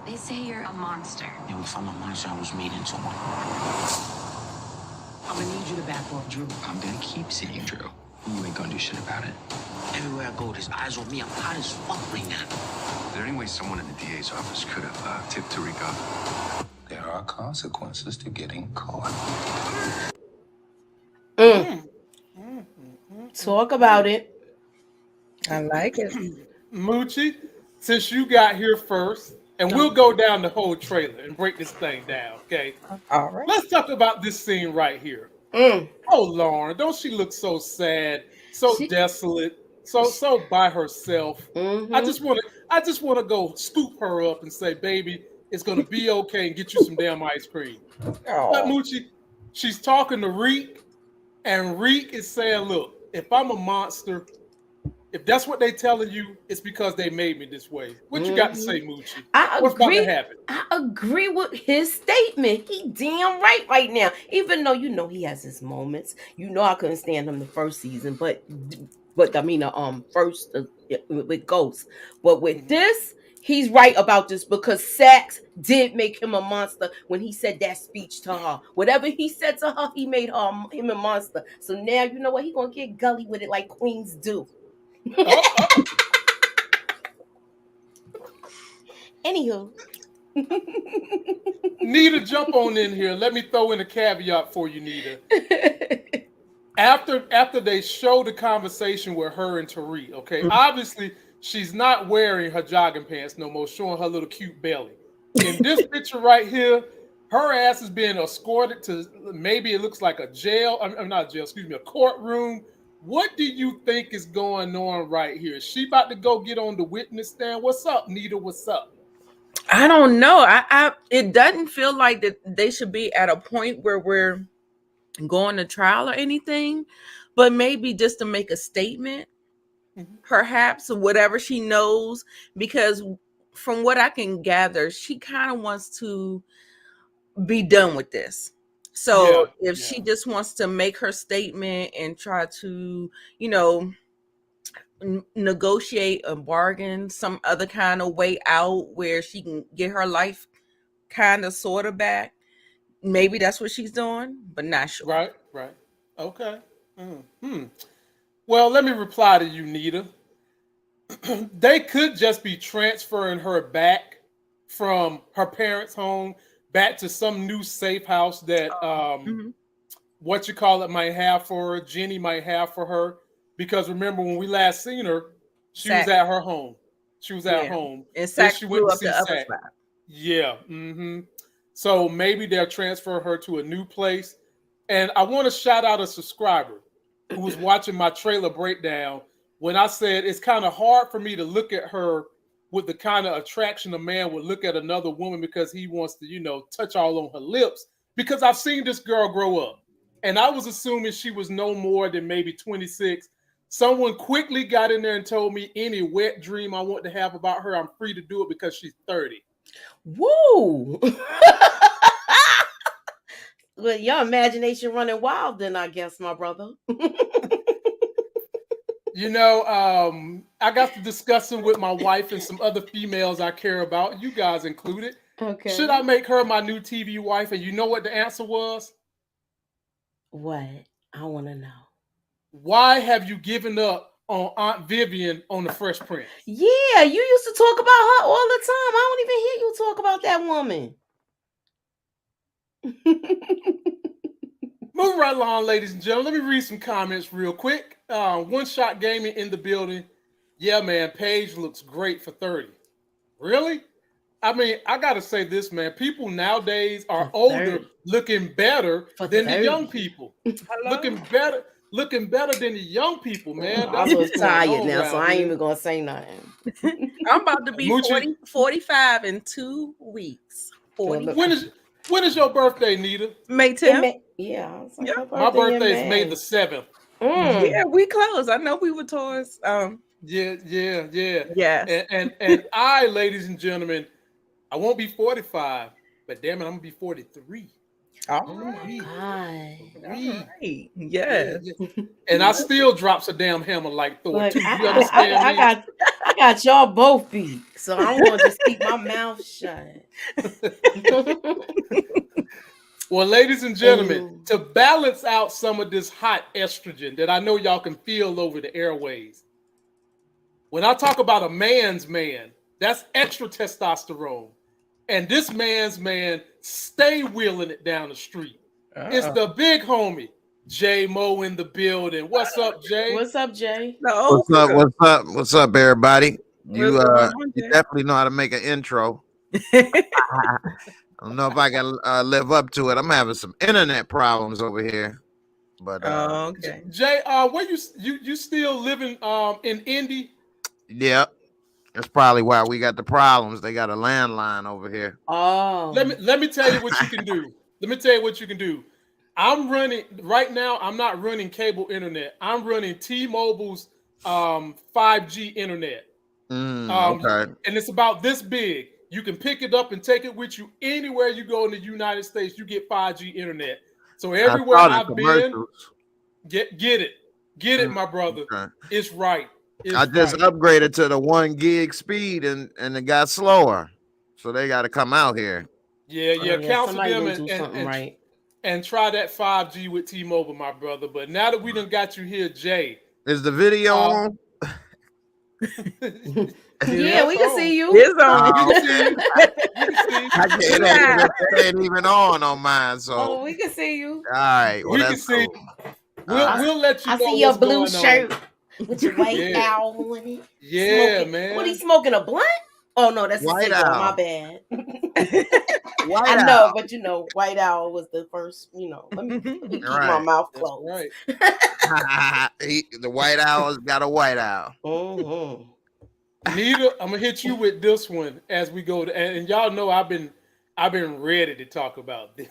They say you're a monster. And if I'm a monster, I was made into one. I'm gonna need you to back off, Drew. I'm gonna keep seeing Drew. You ain't gonna do shit about it. Everywhere I go, there's eyes on me. I'm hot as fuck right now. Is there any way someone in the DA's office could have tipped Tariq off? There are consequences to getting caught. Talk about it. I like it. Moochie, since you got here first, and we'll go down the whole trailer and break this thing down, okay? All right. Let's talk about this scene right here. Oh, Lauren, don't she look so sad, so desolate, so by herself? I just want to go scoop her up and say, baby, it's gonna be okay, and get you some damn ice cream. But Moochie, she's talking to Reek, and Reek is saying, look, if I'm a monster, if that's what they telling you, it's because they made me this way. What you got to say, Moochie? What's about to happen? I agree with his statement. He damn right now. Even though he has his moments. I couldn't stand him the first season, but I mean first with Ghost. But with this, he's right about this because sex did make him a monster when he said that speech to her. Whatever he said to her, he made him a monster. So now you know what? He gonna get gully with it like queens do. Anywho, Nita, jump on in here. Let me throw in a caveat for you, Nita. After they show the conversation with her and Tariq, okay, obviously she's not wearing her jogging pants no more, showing her little cute belly. In this picture right here, her ass is being escorted to maybe it looks like a jail. I'm not a jail, excuse me, a courtroom. What do you think is going on right here? Is she about to go get on the witness stand? What's up, Nita? What's up? I don't know. It doesn't feel like that they should be at a point where we're going to trial or anything, but maybe just to make a statement, perhaps, or whatever she knows, because from what I can gather, she kind of wants to be done with this. So if she just wants to make her statement and try to, negotiate a bargain, some other kind of way out where she can get her life kind of sort of back, maybe that's what she's doing, but not sure. Right. Okay. Well, let me reply to you, Nita. They could just be transferring her back from her parents' home back to some new safe house that might have for her, Jenny might have for her. Because remember when we last seen her, she was at her home. She was at home. And Sack she went flew to up see the other Sack. spot. Yeah. So maybe they'll transfer her to a new place. And I want to shout out a subscriber who was watching my trailer breakdown when I said it's kind of hard for me to look at her with the kind of attraction a man would look at another woman because he wants to, touch all on her lips. Because I've seen this girl grow up. And I was assuming she was no more than maybe 26. Someone quickly got in there and told me any wet dream I want to have about her, I'm free to do it because she's 30. Woo! Well, your imagination running wild then, I guess, my brother. I got to discussing with my wife and some other females I care about, you guys included. Okay. Should I make her my new TV wife? And you know what the answer was? What? I want to know. Why have you given up on Aunt Vivian on The Fresh Prince? Yeah, you used to talk about her all the time. I don't even hear you talk about that woman. Moving right along, ladies and gentlemen. Let me read some comments real quick. One Shot Gaming in the building. Yeah, man, Paige looks great for 30. Really? I mean, I got to say this, man. People nowadays are older looking better than the young people. Looking better than the young people, man. I'm a tired now, so I ain't even going to say nothing. I'm about to be 45 in 2 weeks. 40. When is your birthday, Nita? May 10th. Yeah. My birthday is May the 7th. Yeah, we close. I know we were towards. Yeah. Yes. And I, ladies and gentlemen, I won't be 45, but damn it, I'm gonna be 43. Oh my God. Right. Yes. And I still drops a damn hammer like Thor. Too. You understand me? I got y'all both beat, so I'm gonna just keep my mouth shut. Well, ladies and gentlemen, Anywho. to balance out some of this hot estrogen that I know y'all can feel over the airways, when I talk about a man's man, that's extra testosterone. And this man's man stay wheeling it down the street. It's the big homie, J Mo in the building. What's up, Jay? What's up, Jay? No. What's up, everybody? What's going on, You Jay? definitely know how to make an intro. I don't know if I can live up to it. I'm having some internet problems over here, but Oh, okay. Jay, where you still living in Indy? yeah, that's probably why we got the problems. They got a landline over here. Oh, Let me tell you what you can do. Let me tell you what you can do. I'm running right now. I'm not running cable internet. I'm running T-Mobile's 5G internet. Okay. And it's about this big. You can pick it up and take it with you anywhere you go in the United States. You get 5G internet. So everywhere I've been, get it, my brother. Okay. It's right. I just upgraded to the 1 gig speed, and it got slower. So they got to come out here. Yeah. Counsel them and try that 5G with T-Mobile, my brother. But now that we done got you here, Jay. Is the video on? Yeah, we can see you. It's on. We can see you. It ain't even on mine. So Oh, we can see you. all right, well, We can that's see. cool. We'll let you I know see your what's blue going shirt on. with your white Yeah. owl on it. Yeah, Smoking. man. What, he smoking a blunt? Oh no, that's White a cigar. Owl. My bad. White I know, Owl. but White Owl was the first. Let me keep my Right. mouth That's closed. right. The White Owl's got a White Owl. Mm-hmm. Nita, I'm gonna hit you with this one as we go. And y'all know I've been ready to talk about this.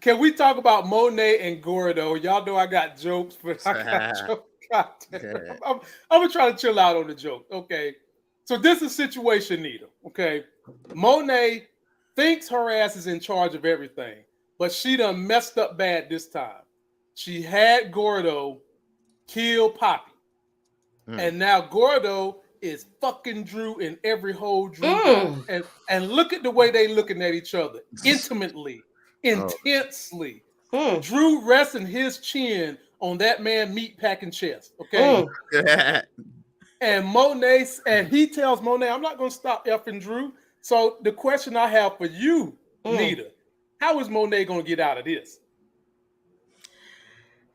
Can we talk about Monet and Gordo? Y'all know I got jokes, but I got jokes. I'm gonna try to chill out on the joke. Okay. So this is a situation, Nita. Okay. Monet thinks her ass is in charge of everything, but she done messed up bad this time. She had Gordo kill Papi. And now Gordo is fucking Drew in every hole Drew got. And look at the way they looking at each other. Intimately. Intensely. Drew resting his chin on that man meat packing chest. Okay. And Monet, and he tells Monet, I'm not gonna stop effing Drew. So the question I have for you, Nita, how is Monet gonna get out of this?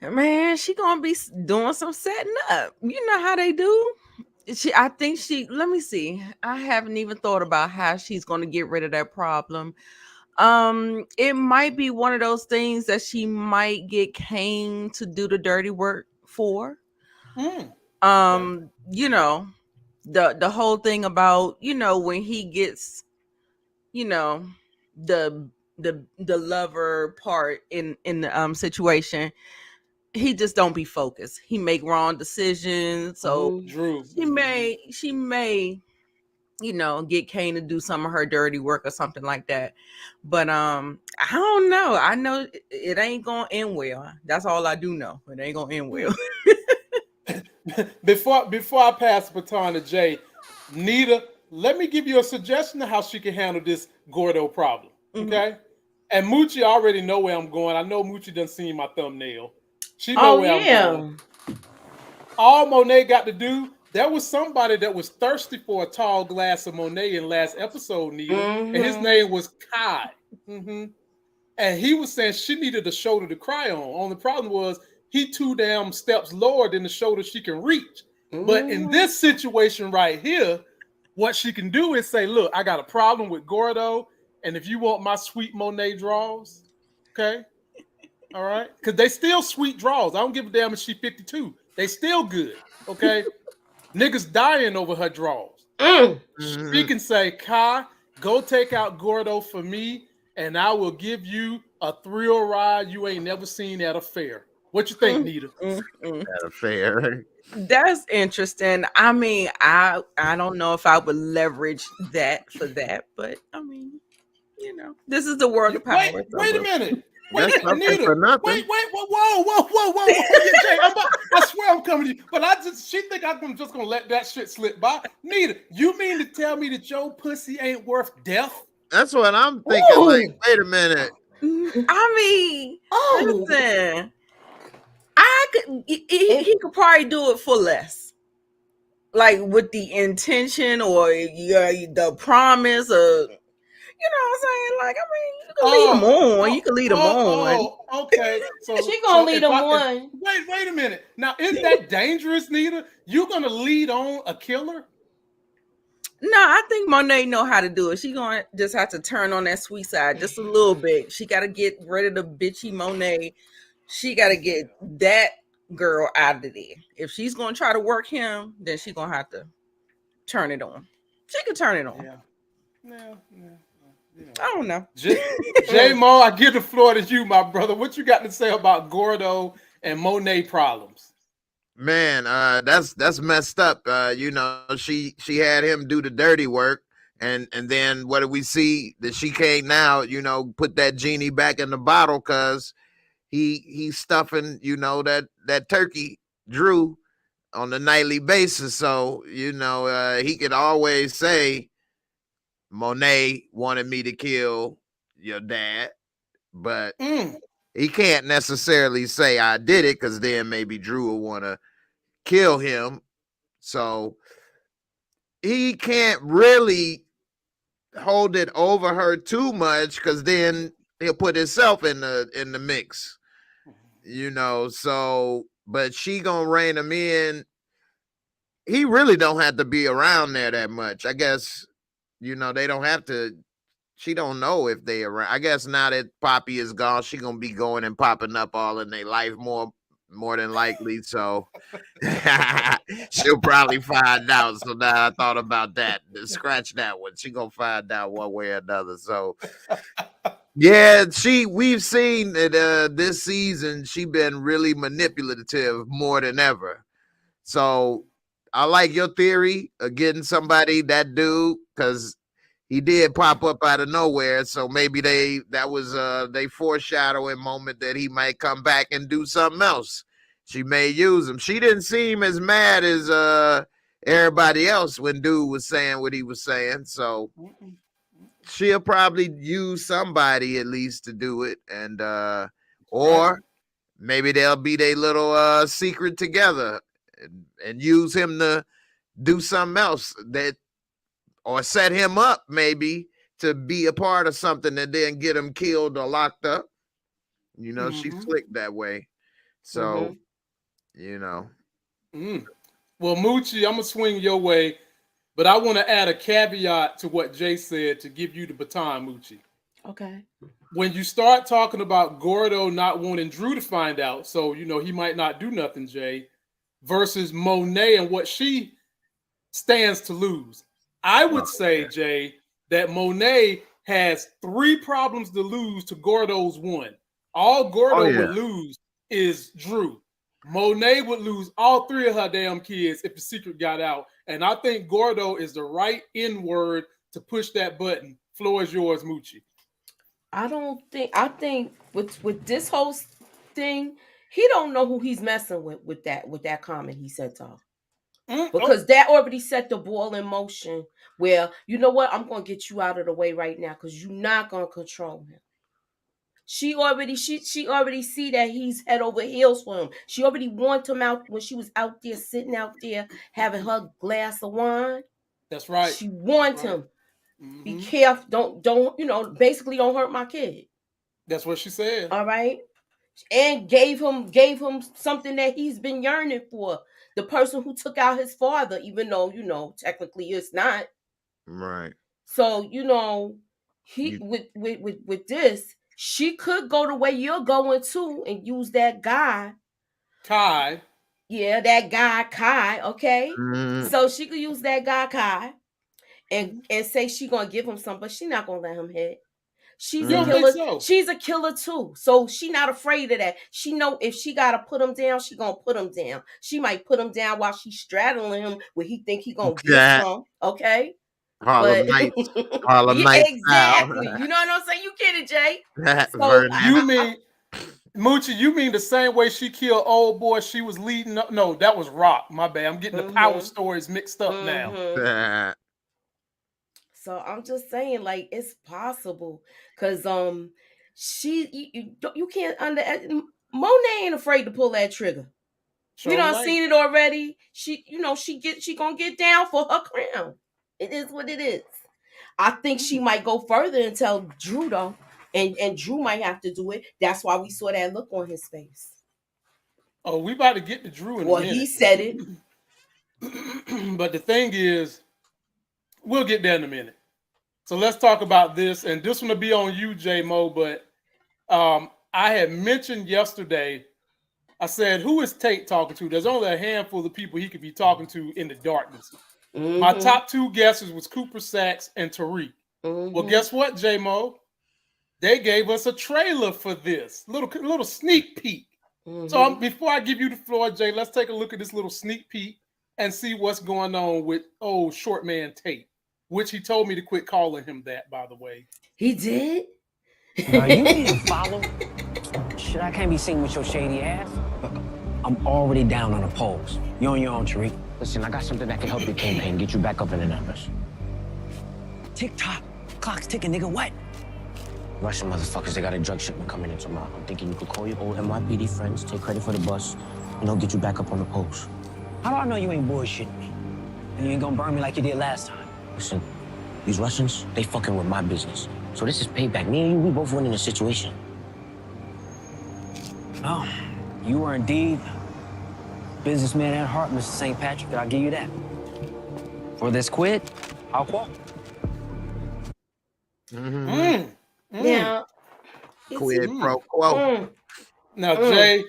Man, she gonna be doing some setting up. You know how they do. Let me see. I haven't even thought about how she's gonna get rid of that problem. It might be one of those things that she might get Kane to do the dirty work for. You know, the whole thing about, when he gets, the lover part in the situation, he just don't be focused. He make wrong decisions. So Drew, she may get Kane to do some of her dirty work or something like that. But I don't know. I know it ain't gonna end well. That's all I do know. It ain't gonna end well. Before I pass the baton to Jay, Nita, let me give you a suggestion of how she can handle this Gordo problem. Okay? And Moochie already know where I'm going. I know Moochie done seen my thumbnail. She know where I'm going. All Monet got to do, there was somebody that was thirsty for a tall glass of Monet in last episode, Nita, and his name was Kai. And he was saying she needed a shoulder to cry on. Only problem was he too damn steps lower than the shoulder she can reach. But in this situation right here, what she can do is say, look, I got a problem with Gordo, and if you want my sweet Monet draws, okay? All right? Because they still sweet draws. I don't give a damn if she 52. They still good, okay? Niggas dying over her draws. She can say, Kai, go take out Gordo for me, and I will give you a thrill ride you ain't never seen at a fair. What you think, Nita? At a fair. That's interesting. I mean, I don't know if I would leverage that for that, but I mean, this is the world of power. Wait a minute. Wait a That's minute, something Nita. for nothing. Wait, whoa. Yeah, Jay, I swear I'm coming to you. But she think I'm just gonna let that shit slip by. Nita, you mean to tell me that your pussy ain't worth death? That's what I'm thinking. Ooh. Like, wait a minute. I mean, Oh. listen, I could. He could probably do it for less, like with the intention or the promise, or you know what I'm saying. Like, I mean, you can lead them on. You can lead them on. Okay. So She gonna lead if him on. wait a minute. Now, isn't that dangerous, Nita? You gonna lead on a killer? No, I think Monet know how to do it. She gonna just have to turn on that sweet side just a little bit. She got to get rid of the bitchy Monet. She got to get that girl out of there. If she's gonna try to work him, then she gonna have to turn it on. She can turn it on. Yeah. I don't know. J Mo, I give the floor to you, my brother. What you got to say about Gordo and Monet problems? Man, that's messed up. You know, she had him do the dirty work, and then what do we see? That she can't now, you know, put that genie back in the bottle because he's stuffing, you know, that turkey Drew on a nightly basis. So, you know, he could always say Monet wanted me to kill your dad, but he can't necessarily say I did it because then maybe Drew will want to kill him. So he can't really hold it over her too much because then he'll put himself in the mix. You know, so but she gonna rein him in. He really don't have to be around there that much. I guess, you know, they don't have to. She don't know if they around. I guess now that Papi is gone, she gonna be going and popping up all in their life more than likely. So she'll probably find out. So now I thought about that. Scratch that one. She gonna find out one way or another. So yeah, we've seen that this season she been really manipulative more than ever. So I like your theory of getting somebody, that dude, because he did pop up out of nowhere. So maybe that was they foreshadowing moment that he might come back and do something else. She may use him. She didn't seem as mad as everybody else when dude was saying what he was saying. So she'll probably use somebody at least to do it, and or maybe they'll be their little secret together and use him to do something else that, or set him up maybe to be a part of something and then get him killed or locked up. You know, she's slick that way. So, you know. Well, Moochie, I'm gonna swing your way, but I want to add a caveat to what Jay said to give you the baton, Moochie. Okay. When you start talking about Gordo not wanting Drew to find out, so you know he might not do nothing, Jay, versus Monet and what she stands to lose. I would say, Jay, that Monet has 3 problems to lose to Gordo's 1. All Gordo would lose is Drew. Monet would lose all 3 of her damn kids if the secret got out. And I think Gordo is the right N-word to push that button. Floor is yours, Moochie. I think with this whole thing, he don't know who he's messing with that comment he said to her. Because that already set the ball in motion where, you know what, I'm going to get you out of the way right now because you're not going to control him. She already see that he's head over heels for him. She already wanted him out when she was out there, sitting out there, having her glass of wine. That's right. She wants him. Be careful. Don't, you know, basically don't hurt my kid. That's what she said. All right. And gave him something that he's been yearning for. The person who took out his father, even though, you know, technically it's not. Right. So, you know, with this, she could go the way you're going too and use that guy. Kai. Yeah, that guy Kai, okay? So she could use that guy Kai and say she gonna give him some, but she not gonna let him hit. She's a killer. So? She's a killer too. So she not afraid of that. She know if she gotta put him down, she gonna put him down. She might put him down while she's straddling him where he think he gonna get some. Okay. Harlem But Nights, Harlem yeah, Nights style. exactly. You know what I'm saying? You get it, Jay. So Vernac- You mean Moochie? You mean the same way she killed old boy? She was leading up. No, that was Rock. My bad. I'm getting the power Mhm. stories mixed up now. Mhm. So I'm just saying, like, it's possible, cause she you can't under Monet ain't afraid to pull that trigger. We So done nice. seen it already. She gonna get down for her crown. It is what it is. I think she might go further and tell Drew though, and Drew might have to do it. That's why we saw that look on his face. Oh, we about to get to Drew in a Well, he minute. said it. But the thing is, we'll get there in a minute. So let's talk about this, and this one will be on you, J Mo. But I had mentioned yesterday. I said, "Who is Tate talking to?" There's only a handful of people he could be talking to in the darkness. My Mm-hmm. top two guesses was Cooper Sacks and Tariq. Mm-hmm. Well, guess what, J Mo? They gave us a trailer for this little sneak peek. Mm-hmm. So before I give you the floor, Jay, let's take a look at this little sneak peek and see what's going on with old short man Tate, which he told me to quit calling him that, by the way. He did. You need to follow. Shit, I can't be seen with your shady ass. Look, I'm already down on the polls. You're on your own, Tariq. Listen, I got something that can help your campaign, get you back up in the numbers. Tick-tock. Clock's ticking, nigga. What? Russian motherfuckers, they got a drug shipment coming in tomorrow. I'm thinking you could call your old NYPD friends, take credit for the bus, and they'll get you back up on the post. How do I know you ain't bullshitting me? And you ain't gonna burn me like you did last time? Listen, these Russians, they fucking with my business. So this is payback. Me and you, we both winning the situation. Oh, you are indeed businessman at heart, Mr. St. Patrick. I'll give you that. For this quid, I'll quit. Mm-hmm. Now, Quid pro quo. Now, Jay,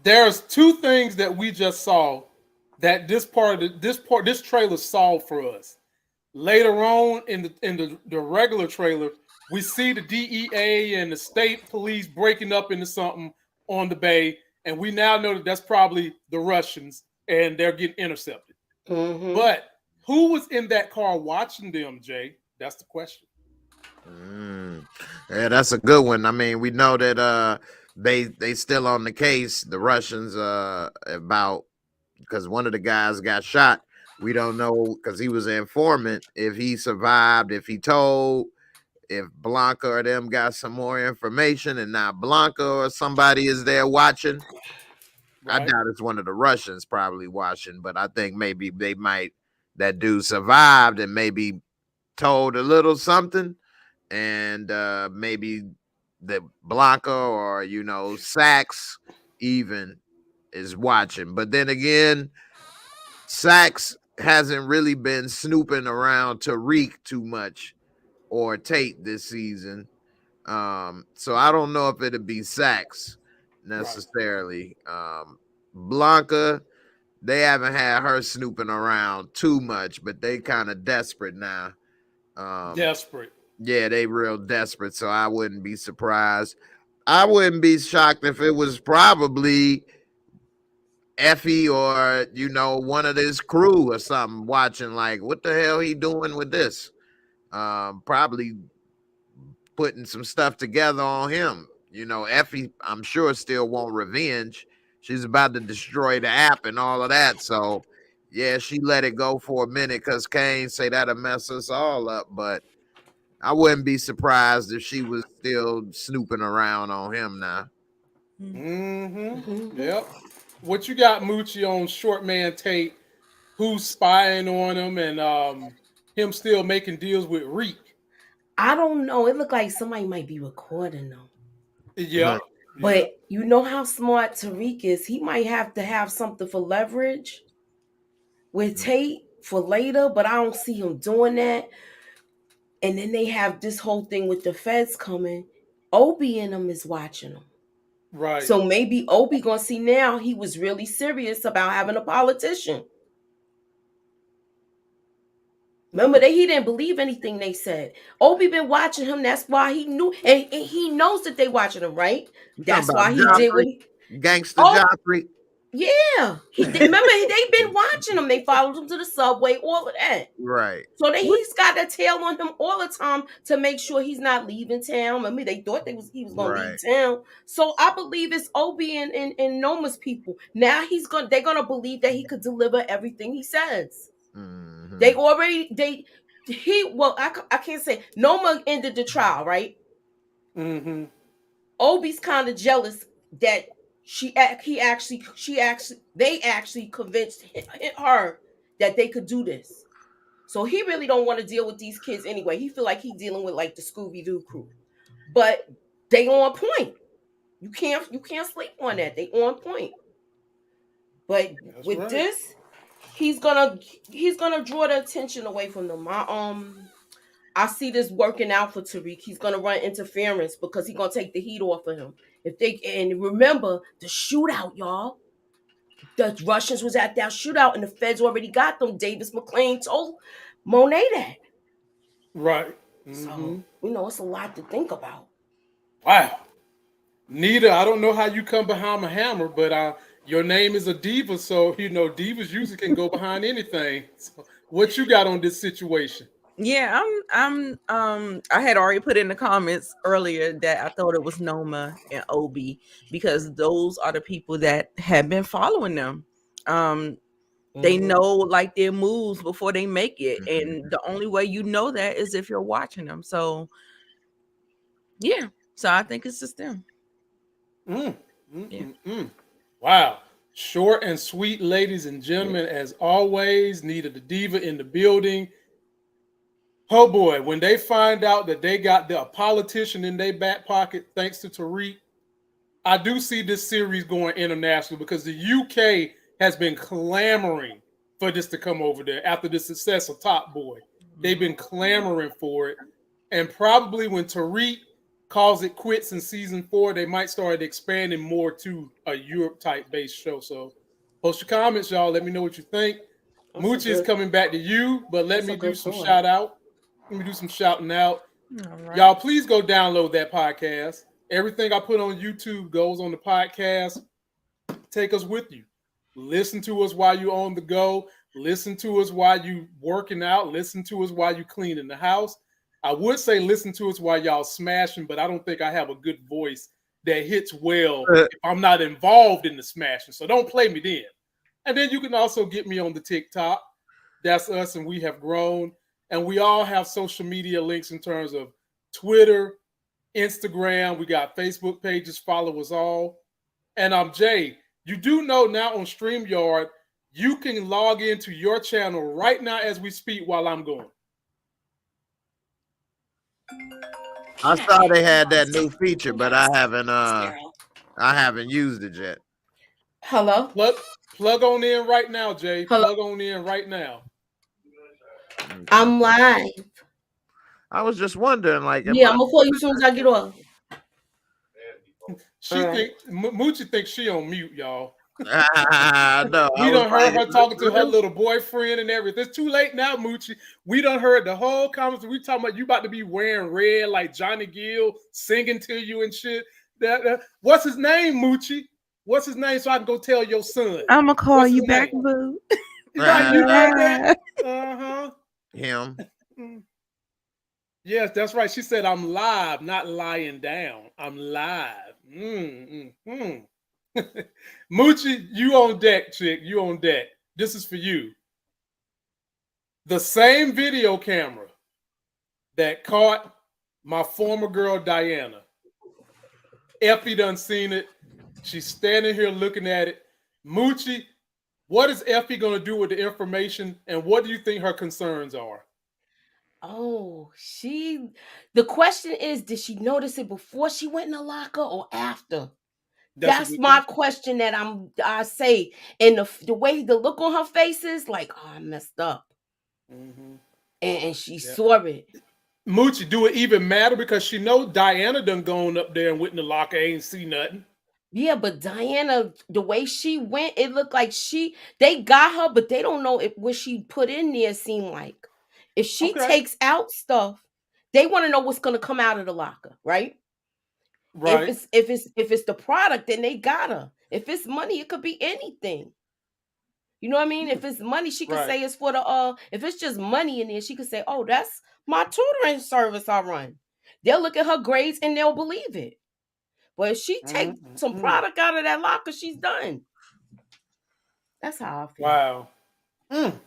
there's two things that we just saw that this trailer solved for us. Later on in the regular trailer, we see the DEA and the state police breaking up into something on the bay, and we now know that that's probably the Russians, and they're getting intercepted. Mm-hmm. But who was in that car watching them, Jay? That's the question. Yeah, that's a good one. I mean, we know that they still on the case, the Russians, about, because one of the guys got shot. We don't know, because he was an informant, if he survived, if he told, if Blanca or them got some more information, and now Blanca or somebody is there watching. I Right. doubt it's one of the Russians probably watching, but I think maybe that dude survived and maybe told a little something, and maybe the Blanca or Sax even is watching. But then again, Sax hasn't really been snooping around Tariq too much or Tate this season. So I don't know if it'd be Sax necessarily. Blanca, they haven't had her snooping around too much, but they kind of desperate now. Desperate. Yeah, they real desperate, so I wouldn't be surprised. I wouldn't be shocked if it was probably Effie or one of this crew or something watching, like, what the hell he doing with this? Probably putting some stuff together on him. Effie, I'm sure, still want revenge. She's about to destroy the app and all of that. So yeah, she let it go for a minute because Kane say that'll mess us all up. But I wouldn't be surprised if she was still snooping around on him now. Mm-hmm. Yep. What you got, Moochie, on short man Tate? Who's spying on him and him still making deals with Reek? I don't know. It looked like somebody might be recording them. Yeah. But you know how smart Tariq is. He might have to have something for leverage with Tate for later, but I don't see him doing that. And then they have this whole thing with the feds coming. Obi and them is watching them. Right. So maybe Obi gonna see now he was really serious about having a politician. Remember that he didn't believe anything they said. Obi been watching him. That's why he knew, and he knows that they watching him, right? You talking That's about why he did what Joffrey, he. gangster Oh, Joffrey? Yeah, remember they've been watching him. They followed him to the subway, all of that. Right. So that he's got a tail on him all the time to make sure he's not leaving town. I mean, they thought he was gonna leave Right. town. So I believe it's Obi and Noma's people. Now they're gonna believe that he could deliver everything he says. Mm-hmm. They already I can't say Noma ended the trial, right? Mm-hmm. Obi's kind of jealous that they actually convinced her that they could do this. So he really don't want to deal with these kids anyway. He feel like he dealing with like the Scooby Doo crew, but they on point. You can't sleep on that. They on point. But That's with right. this, he's gonna draw the attention away from them. I see this working out for Tariq. He's gonna run interference because he's gonna take the heat off of him. And remember the shootout, y'all. The Russians was at that shootout and the feds already got them. Davis McClain told Monet that. Right. So, Mm-hmm. it's a lot to think about. Wow. Nita, I don't know how you come behind a hammer, but your name is a diva, so divas usually can go behind anything. So what you got on this situation? Yeah, I had already put in the comments earlier that I thought it was Noma and Obi because those are the people that have been following them. They know like their moves before they make it, and the only way you know that is if you're watching them. So yeah, so I think it's just them. Yeah. Wow. Short and sweet, ladies and gentlemen, as always. Nita the diva in the building. Oh boy, when they find out that they got a politician in their back pocket, thanks to Tariq, I do see this series going international because the UK has been clamoring for this to come over there after the success of Top Boy. They've been clamoring for it. And probably when Tariq calls it quits in season 4, they might start expanding more to a Europe type based show. So post your comments, y'all. Let me know what you think. Moochie is coming back to you, but let me do some shout out. Let me do some shouting out. Right. Y'all, please go download that podcast. Everything I put on YouTube goes on the podcast. Take us with you. Listen to us while you're on the go. Listen to us while you working out. Listen to us while you cleaning the house. I would say listen to us while y'all smashing, but I don't think I have a good voice that hits well if I'm not involved in the smashing. So don't play me then. And then you can also get me on the TikTok. That's us, and we have grown. And we all have social media links in terms of Twitter, Instagram. We got Facebook pages. Follow us all. And I'm Jay. You do know now on StreamYard, you can log into your channel right now as we speak while I'm going. I saw they had that new feature, but I haven't used it yet. Hello? Plug on in right now, Jay. Hello? Plug on in right now. Okay. I'm live. I was just wondering, like, I'm gonna call you as soon as I get off. Moochie thinks she on mute, y'all. No, we done heard her talking to her little boyfriend and everything. It's too late now, Moochie. We done heard the whole conversation. We talking about you about to be wearing red like Johnny Gill, singing to you and shit. What's his name, Moochie? What's his name so I can go tell your son? I'm gonna call you back, boo. Right, you heard that? Uh-huh. Him. Yes, that's right. She said, I'm live, not lying down. I'm live. Moochie, you on deck, chick. You on deck. This is for you. The same video camera that caught my former girl, Diana. Effie done seen it. She's standing here looking at it. Moochie, what is Effie going to do with the information, and what do you think her concerns are? Oh, the question is, did she notice it before she went in the locker or after? That's my question that I say. And the way the look on her face is like, oh, I messed up. Mm-hmm. And she saw it. Moochie, do it even matter? Because she know Diana done gone up there and went in the locker, ain't see nothing. Yeah, but Diana, the way she went, it looked like they got her, but they don't know what she put in there seemed like. If she takes out stuff, they want to know what's going to come out of the locker, right? Right. If it's the product, then they got her. If it's money, it could be anything. You know what I mean? If it's money, she could Right. say it's for the if it's just money in there, she could say, "Oh, that's my tutoring service I run." They'll look at her grades and they'll believe it. But if she take some product out of that locker, she's done. That's how I feel. Wow.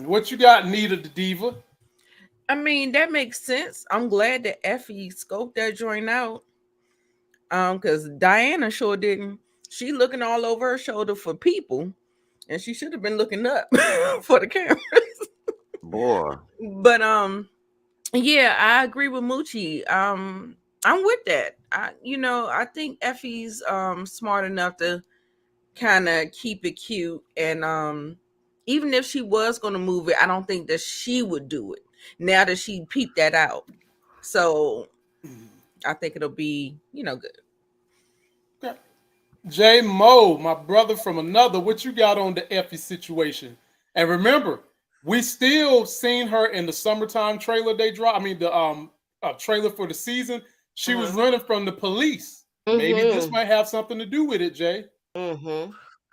What you got, Nita the Diva? I mean, that makes sense. I'm glad that Effie scoped that joint out. Because Diana sure didn't. She looking all over her shoulder for people, and she should have been looking up for the cameras. Boy. But yeah, I agree with Moochie. I'm with that. I think Effie's smart enough to kind of keep it cute, and even if she was going to move it, I don't think that she would do it now that she peeped that out. So I think it'll be good. Okay. J Mo, my brother from another, what you got on the Effie situation? And remember, we still seen her in the summertime trailer they dropped. I mean, the trailer for the season. She was running from the police. Maybe this might have something to do with it, Jay.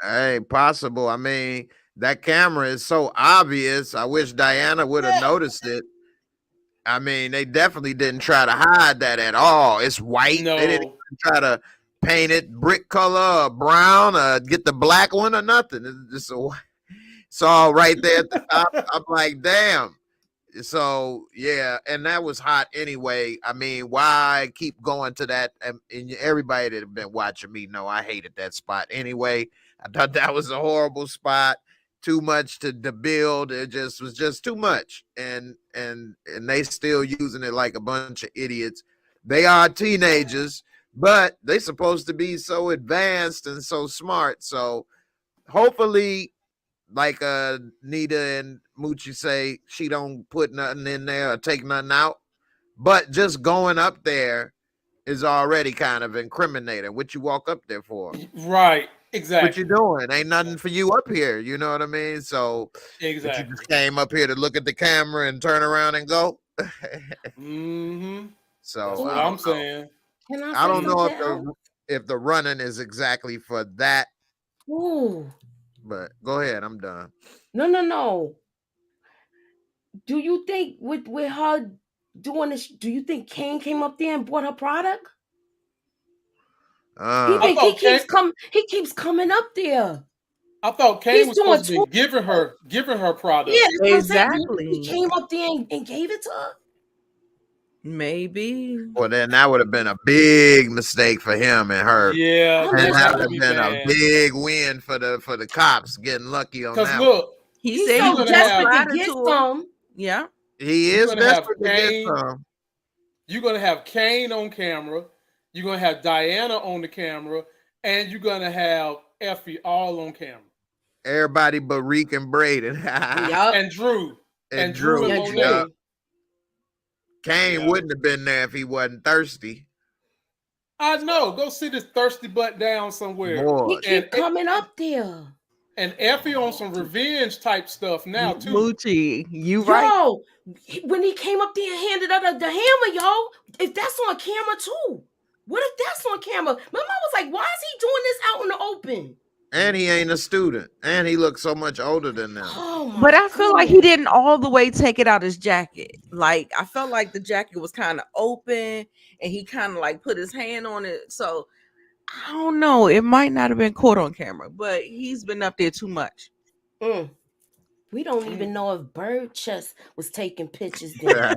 Hey, possible. I mean, that camera is so obvious. I wish Diana would have noticed it. I mean, they definitely didn't try to hide that at all. It's white. No. They didn't even try to paint it brick color or brown or get the black one or nothing. It's just it's all right there at the top. I'm like, damn. So yeah, and that was hot anyway. I mean, why keep going to that? And everybody that have been watching me know I hated that spot anyway. I thought that was a horrible spot. Too much to build. It was just too much, and they still using it like a bunch of idiots. They are teenagers, but they supposed to be so advanced and so smart. So hopefully, like Nita and Moochie say, she don't put nothing in there or take nothing out. But just going up there is already kind of incriminating. What you walk up there for? Right. Exactly. What you doing? Ain't nothing for you up here. You know what I mean? So exactly. You just came up here to look at the camera and turn around and go. So that's what I'm saying. I don't know if the running is exactly for that. Ooh. But go ahead. I'm done. No. Do you think with her doing this, do you think Kane came up there and bought her product? He keeps coming up there. I thought Kane was supposed to be giving her product. Yeah, exactly. He came up there and gave it to her. Maybe. Well, then that would have been a big mistake for him and her. Yeah, and that would have been a big win for the cops getting lucky on that. Because look, he said he's so desperate to get some. Yeah, he is desperate to get some. You're gonna have Kane on camera. You're gonna have Diana on the camera, and you're gonna have Effie all on camera. Everybody but Reek and Braden. And Drew. And Drew and Monet. Kane wouldn't have been there if he wasn't thirsty. I know. Go sit his thirsty butt down somewhere. He keep coming up there. And Effie on some revenge type stuff now too. Moochie, you right. Yo, when he came up there and handed her the hammer, yo, if that's on camera too. What if that's on camera? My mom was like, why is he doing this out in the open? And he ain't a student. And he looks so much older than them. Oh but I feel like he didn't all the way take it out his jacket. Like, I felt like the jacket was kind of open and he kind of like put his hand on it. So I don't know. It might not have been caught on camera, but he's been up there too much. We don't even know if Bird Chest was taking pictures then.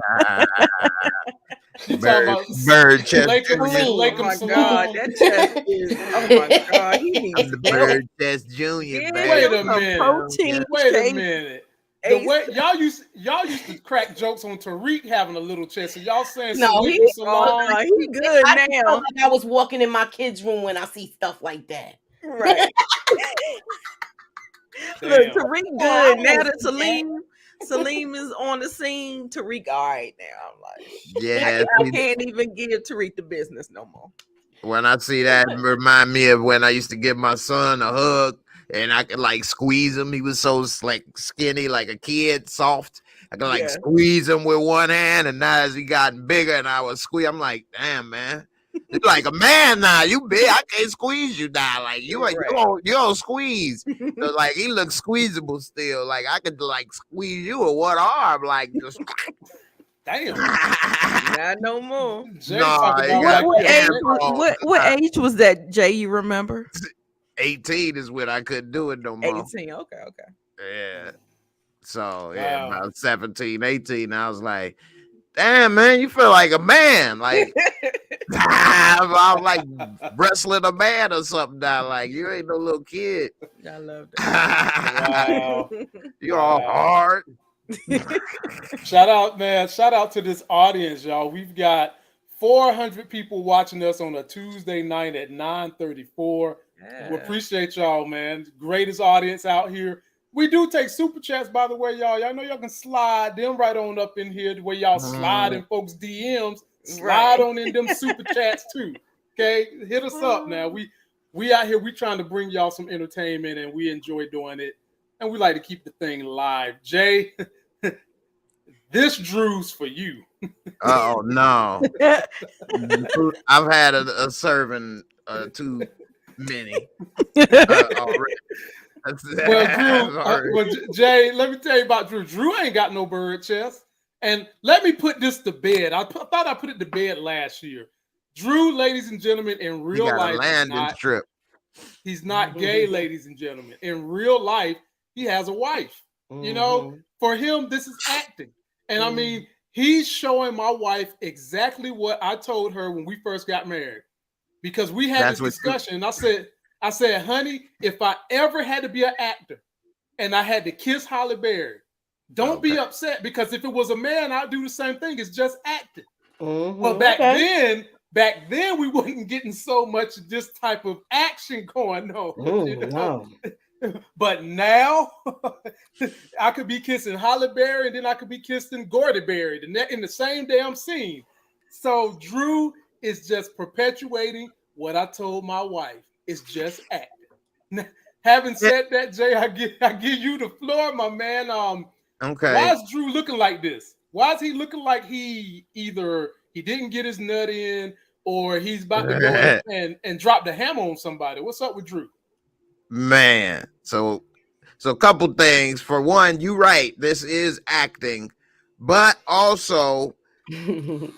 Bird Chest. Oh my God, that chest is. Oh my God, he needs the Bird Chest Junior. Yeah, wait a minute. Wait a minute. The way y'all used to crack jokes on Tariq having a little chest, and y'all saying no, he good now. I was walking in my kids' room when I see stuff like that. Right. Look, Tariq good now that Salim is on the scene. Tariq, all right now. I'm like, yeah, I can't even give Tariq the business no more. When I see that, remind me of when I used to give my son a hug and I could like squeeze him. He was so like skinny, like a kid, soft. I could squeeze him with one hand, and now as he gotten bigger and I was squeeze, I'm like, damn, man. You're like a man now. You big. I can't squeeze you now. Like you don't squeeze. So like he looks squeezable still. Like I could like squeeze you with one arm. Like just. Damn. Not no more. Jay Nah, talking about yeah, What like yeah, age? bro. What age was that, Jay? You remember? 18 is when I couldn't do it no more. 18. Okay. Yeah. So yeah, Wow. about 17, 18. I was like, damn, man, you feel like a man. Like I'm like wrestling a man or something now. Like you ain't no little kid. I love that. Wow. You're all hard. Shout out, man. Shout out to this audience, y'all. We've got 400 people watching us on a Tuesday night at 9:34. Yeah. We appreciate y'all, man. Greatest audience out here. We do take super chats, by the way, y'all. Y'all know y'all can slide them right on up in here the way y'all slide in folks' DMs. Slide on in them super chats too. Okay, hit us up now. We out here. We trying to bring y'all some entertainment, and we enjoy doing it. And we like to keep the thing live. Jay, this Drew's for you. Oh no! I've had a serving too many already. Well, Jay, let me tell you about Drew. Drew ain't got no bird chest. And let me put this to bed. I thought I put it to bed last year. Drew, ladies and gentlemen, in real life, he's not gay, ladies and gentlemen. In real life, he has a wife. You know, for him, this is acting. And I mean, he's showing my wife exactly what I told her when we first got married. Because we had this discussion, and I said, honey, if I ever had to be an actor and I had to kiss Halle Berry, don't be upset, because if it was a man, I'd do the same thing. It's just acting. But back then we wasn't getting so much of this type of action going on. You know? But now I could be kissing Halle Berry and then I could be kissing Gordo Berry in the same damn scene. So Drew is just perpetuating what I told my wife. It's just acting. Having said that, Jay, I give you the floor, my man. Why is Drew looking like this? Why is he looking like he didn't get his nut in, or he's about to go and drop the hammer on somebody? What's up with Drew? Man, so a couple things. For one, you're right. This is acting, but also the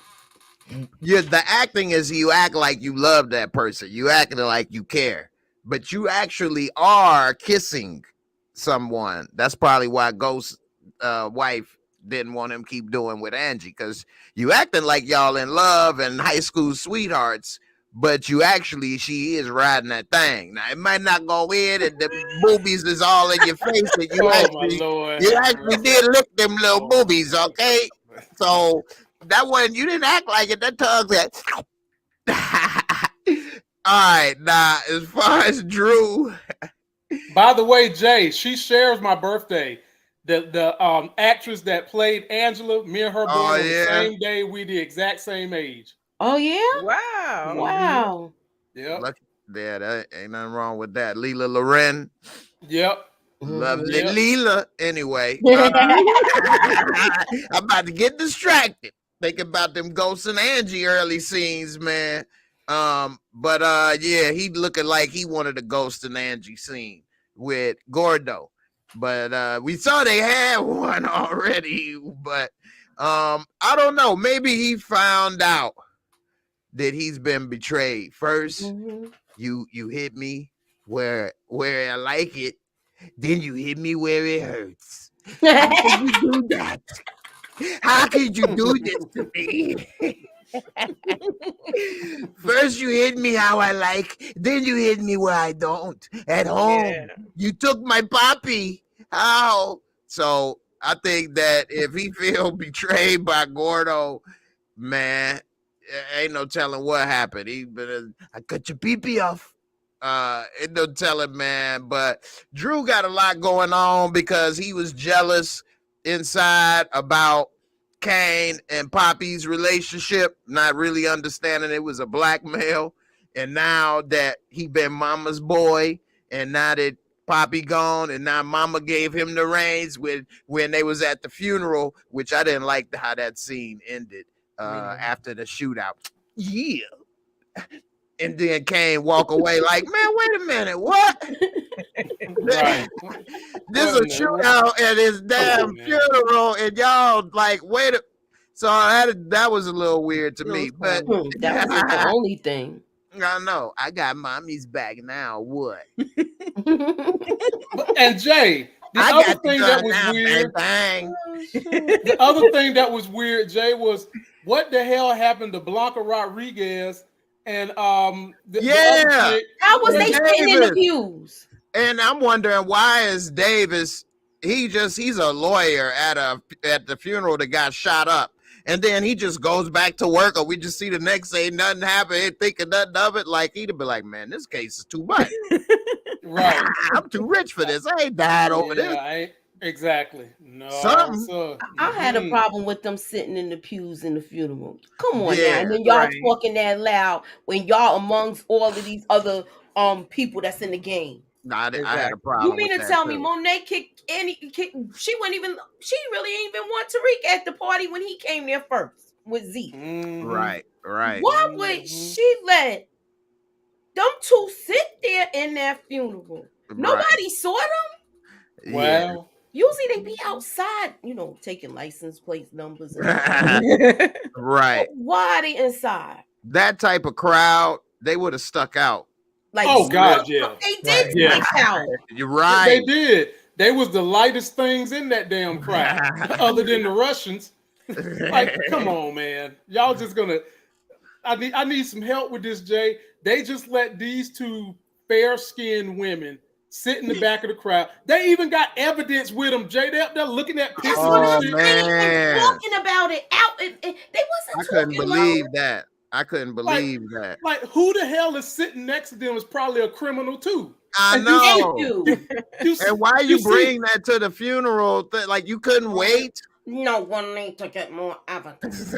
acting is you act like you love that person. You acting like you care, but you actually are kissing someone. That's probably why Ghost's wife didn't want him keep doing with Angie, because you acting like y'all in love and high school sweethearts, but she is riding that thing. Now it might not go in and the boobies is all in your face, and you actually did lick them little boobies, okay? So that one, you didn't act like it. That tongue said. All right, now as far as Drew. By the way, Jay, she shares my birthday. The actress that played Angela, me and her born on the same day. We the exact same age. Oh yeah! Wow! Wow! Yep. Yeah, that ain't nothing wrong with that. Leela Loren. Yep. Lovely Leela. Anyway, I'm about to get distracted. Think about them Ghosts and Angie early scenes, man. But he looking like he wanted a Ghost and Angie scene with Gordo. But we saw they had one already. But I don't know. Maybe he found out that he's been betrayed. First, you hit me where I like it. Then you hit me where it hurts. How could you do that? How could you do this to me? First you hit me how I like, then you hit me where I don't. At home, you took my Papi. How? So I think that if he feel betrayed by Gordo, man, ain't no telling what happened. I cut your pee off. Ain't no telling, man. But Drew got a lot going on because he was jealous inside about Kane and Papi's relationship, not really understanding it was a blackmail. And now that he been mama's boy, and now that Papi gone, and now mama gave him the reins when they was at the funeral, which I didn't like how that scene ended after the shootout. Yeah. And then Kane walk away like, man, wait a minute, what? Right. This is a shootout at his damn funeral, and y'all like, wait a. So that was a little weird to me, but that wasn't the only thing. I know I got mommy's back now. What? And Jay, the other thing that was weird. The other thing that was weird, Jay, was what the hell happened to Blanca Rodriguez and the other chick? How was they sitting in the pews? And I'm wondering why is Davis? He's a lawyer at the funeral that got shot up. And then he just goes back to work, or we just see the next day nothing happened, ain't thinking nothing of it. Like he'd be like, man, this case is too much. Right. I'm too rich for this. I ain't died over this. Exactly. No. Something. I had a problem with them sitting in the pews in the funeral. Come on now. And then y'all talking that loud when y'all amongst all of these other people that's in the game. I had a problem. You mean to tell me Monet she wouldn't even, she really ain't even want Tariq at the party when he came there first with Z. Right. Why would she let them two sit there in that funeral? Nobody saw them. Well, usually they be outside, taking license plate numbers. Right. Why are they inside? That type of crowd, they would have stuck out. Like, oh God, yeah, they did stick out. You're right. They did. They was the lightest things in that damn crowd, other than the Russians. Like, come on, man, y'all just gonna. I need some help with this, Jay. They just let these two fair-skinned women sit in the back of the crowd. They even got evidence with them, Jay. They're looking at pictures. Oh man, talking about it out. They wasn't. I couldn't believe that. I couldn't believe that. Like, who the hell is sitting next to them is probably a criminal too. I know. And why you bring that to the funeral? Like, you couldn't wait? No one need to get more evidence.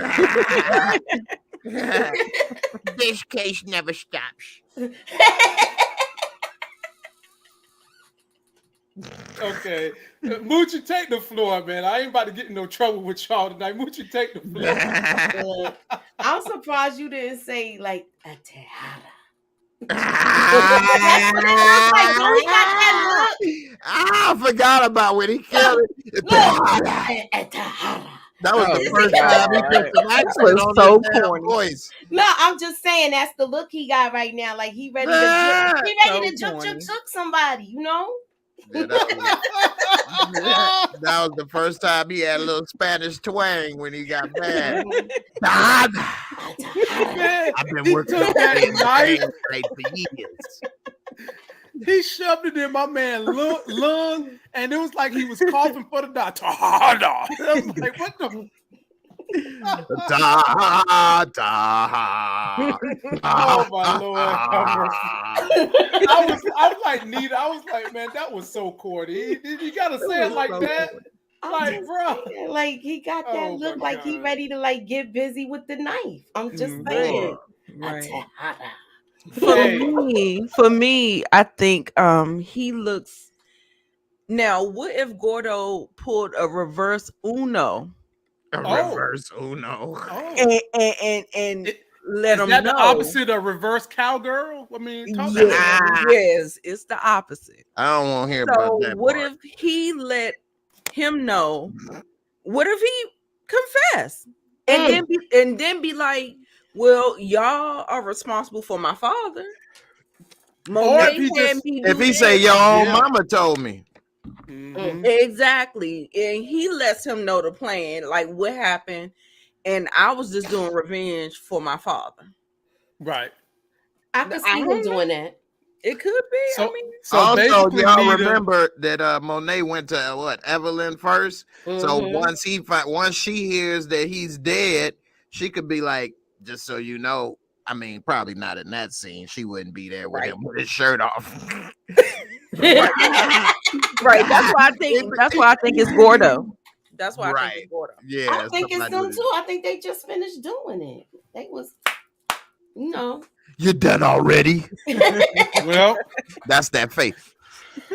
This case never stops. Okay, Moochie, take the floor, man. I ain't about to get in no trouble with y'all tonight. Moochie, take the floor. I'm surprised you didn't say like a Tejada. I forgot about when he killed it. That was the first time he put some accent on so corny voice. No, I'm just saying that's the look he got right now. Like he ready to juke somebody, Yeah, that was the first time he had a little Spanish twang when he got mad. I've been working on that for years. He shoved it in my man's lung, and it was like he was coughing for the doctor. I'm like, what the? Oh my Lord! I was like, Nita. I was like, man, that was so corny. You gotta say it like that, like, bro. Like he got that look, like he ready to like get busy with the knife. I'm just saying. Right. For me, I think he looks. Now, what if Gordo pulled a reverse Uno? Reverse Uno. And let him know. Is that the opposite of reverse cowgirl? I mean, yes, it's the opposite. I don't want to hear about that. What if he let him know? What if he confess and then be like, "Well, y'all are responsible for my father." Or if he say, "Your own mama told me." Mm-hmm. Exactly, and he lets him know the plan, like what happened, and I was just doing revenge for my father. Right. I could see him doing that. It could be. So also, y'all remember that Monet went to Evelyn first. Mm-hmm. So once she hears that he's dead, she could be like, just so you know. I mean, probably not in that scene. She wouldn't be there with him with his shirt off. Right. That's why I think it's Gordo. That's why I think it's Gordo. Yeah. I think it's them too. I think they just finished doing it. They was, You're done already. Well, that's that faith.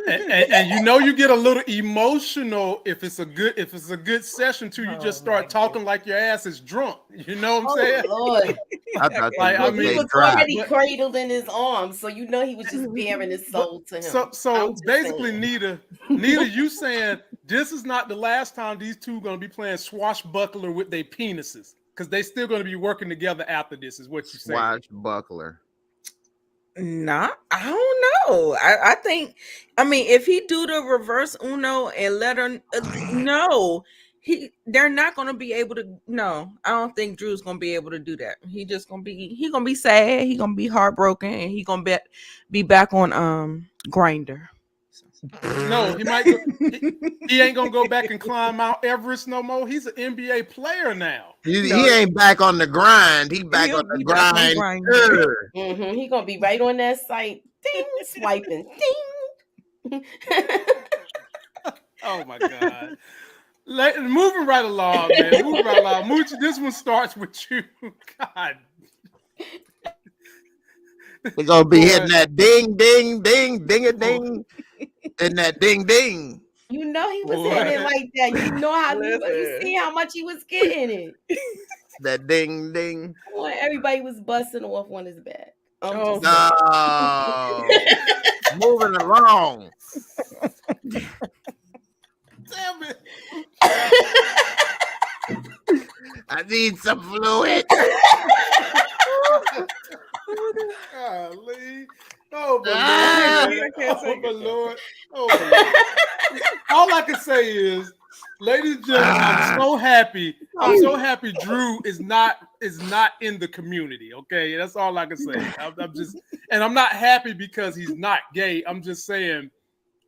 and you get a little emotional if it's a good session too. You just start talking like your ass is drunk. You know what I'm saying? Lord. I thought Like, I mean, He was dry. already cradled in his arms, so he was just bearing his soul to him. So I'm just basically, saying. Nita, you saying this is not the last time these two going to be playing swashbuckler with their penises, because they still going to be working together after this, is what you saying? Swashbuckler. Nah, I don't know. I think, I mean, if he do the reverse Uno and let her no, they're not gonna be able to. No, I don't think Drew's gonna be able to do that. He gonna be sad. He gonna be heartbroken, and he gonna be back on Grinder. No, he might. He ain't gonna go back and climb Mount Everest no more. He's an NBA player now. He ain't back on the grind. He back He'll on the be back on grind. Grindr. He gonna be right on that site. Ding, swiping. Ding. Oh my God. Moving right along, man. Moving right along. Moochie, this one starts with you. God. We're gonna be hitting that ding, ding, ding, ding a ding, and that ding, ding. You know he was hitting it like that. You know how you see how much he was getting it. That ding, ding. When everybody was busting off on his back. No. Moving along. Damn it. I need some fluid. Golly. Oh my Lord. Oh my Lord. All I can say is, ladies and gentlemen, I'm so happy. I'm so happy Drew is not in the community. Okay, that's all I can say. I'm not happy because he's not gay. I'm just saying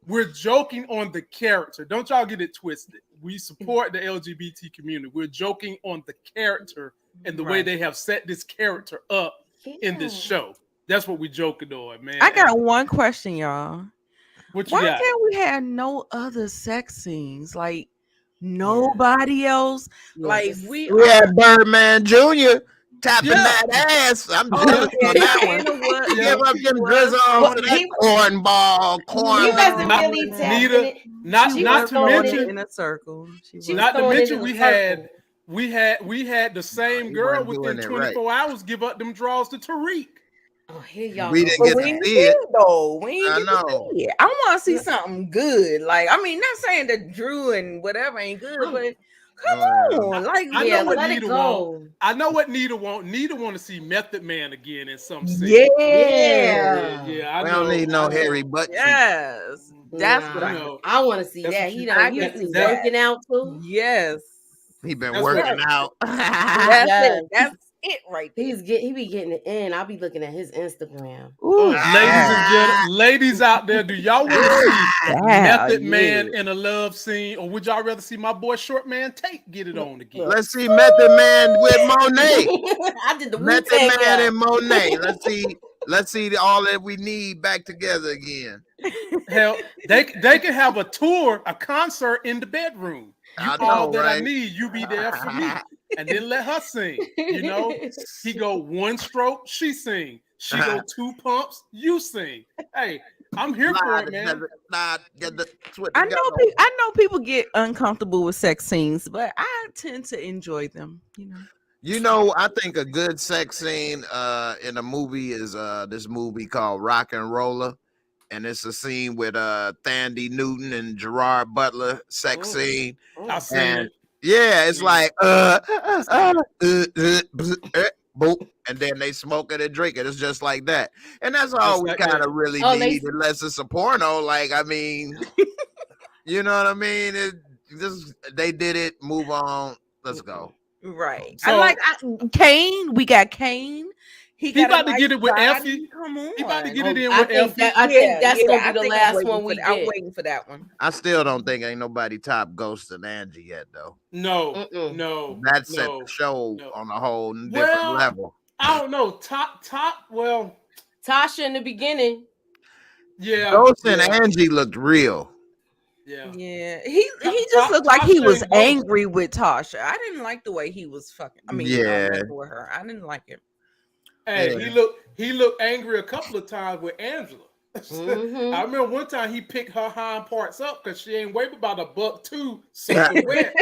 we're joking on the character. Don't y'all get it twisted. We support the LGBT community. We're joking on the character and the way they have set this character up in this show. That's what we're joking on, man. I got one question, y'all. What you Why got? can't we have no other sex scenes? Like nobody else. Like we had Birdman Jr. tapping that ass. I'm jealous on that one. You know what? Give up them drizzle on that cornball. He wasn't really tapping it. Not to mention in a circle. Not to mention we had the same girl within 24 hours give up them draws to Tariq. Oh, here y'all we didn't get to see it though. We I ain't know. See it. I want to see something good. Like, I mean, not saying that Drew and whatever ain't good, but come on. Like, I know what let Nita it go. want. I know what Nita want. Nita want to see Method Man again in some scene. Yeah. I we know. don't need no hairy butt. Yes. That's what I know. I want to see that. He was working out too. Yes. He been working out. That's it right there. He be getting it in. I'll be looking at his Instagram. Ooh, ladies and gentlemen, ladies out there, do y'all want to see Method Man in a love scene, or would y'all rather see my boy Short Man Tate get it on again? Let's see Method Man with Monet. I did the Method Man and Monet. Let's see all that we need back together again. Hell, they can have a tour, a concert in the bedroom. You all that I need, you be there for me. And then let her sing. You know, he go one stroke, she sing. She go two pumps, you sing. Hey, I'm here for it, man. I know people get uncomfortable with sex scenes, but I tend to enjoy them. You know, I think a good sex scene in a movie is this movie called Rock and Roller. And it's a scene with Thandie Newton and Gerard Butler sex scene. I seen it. Yeah, it's like boop, and then they smoke it and drink it. It's just like that, and that's all we kind of really need, unless it's a porno. Like, I mean, you know what I mean? They did it. Move on. Let's go. Right. So, I like Kane. We got Kane. He about to get it with Effie. Come on. He about to get it in with Effie. I think that's gonna be the last one we get. I'm waiting for that one. I still don't think ain't nobody top Ghost and Angie yet, though. No. That set the show on a whole different level. I don't know. Top. Well, Tasha in the beginning. Yeah. Ghost and Angie looked real. Yeah. He just looked like he was angry with Tasha. I didn't like the way he was fucking. I mean, with her. I didn't like it. Hey, he looked angry a couple of times with Angela. I remember one time he picked her hind parts up because she ain't weighed about $1.2, soaking wet,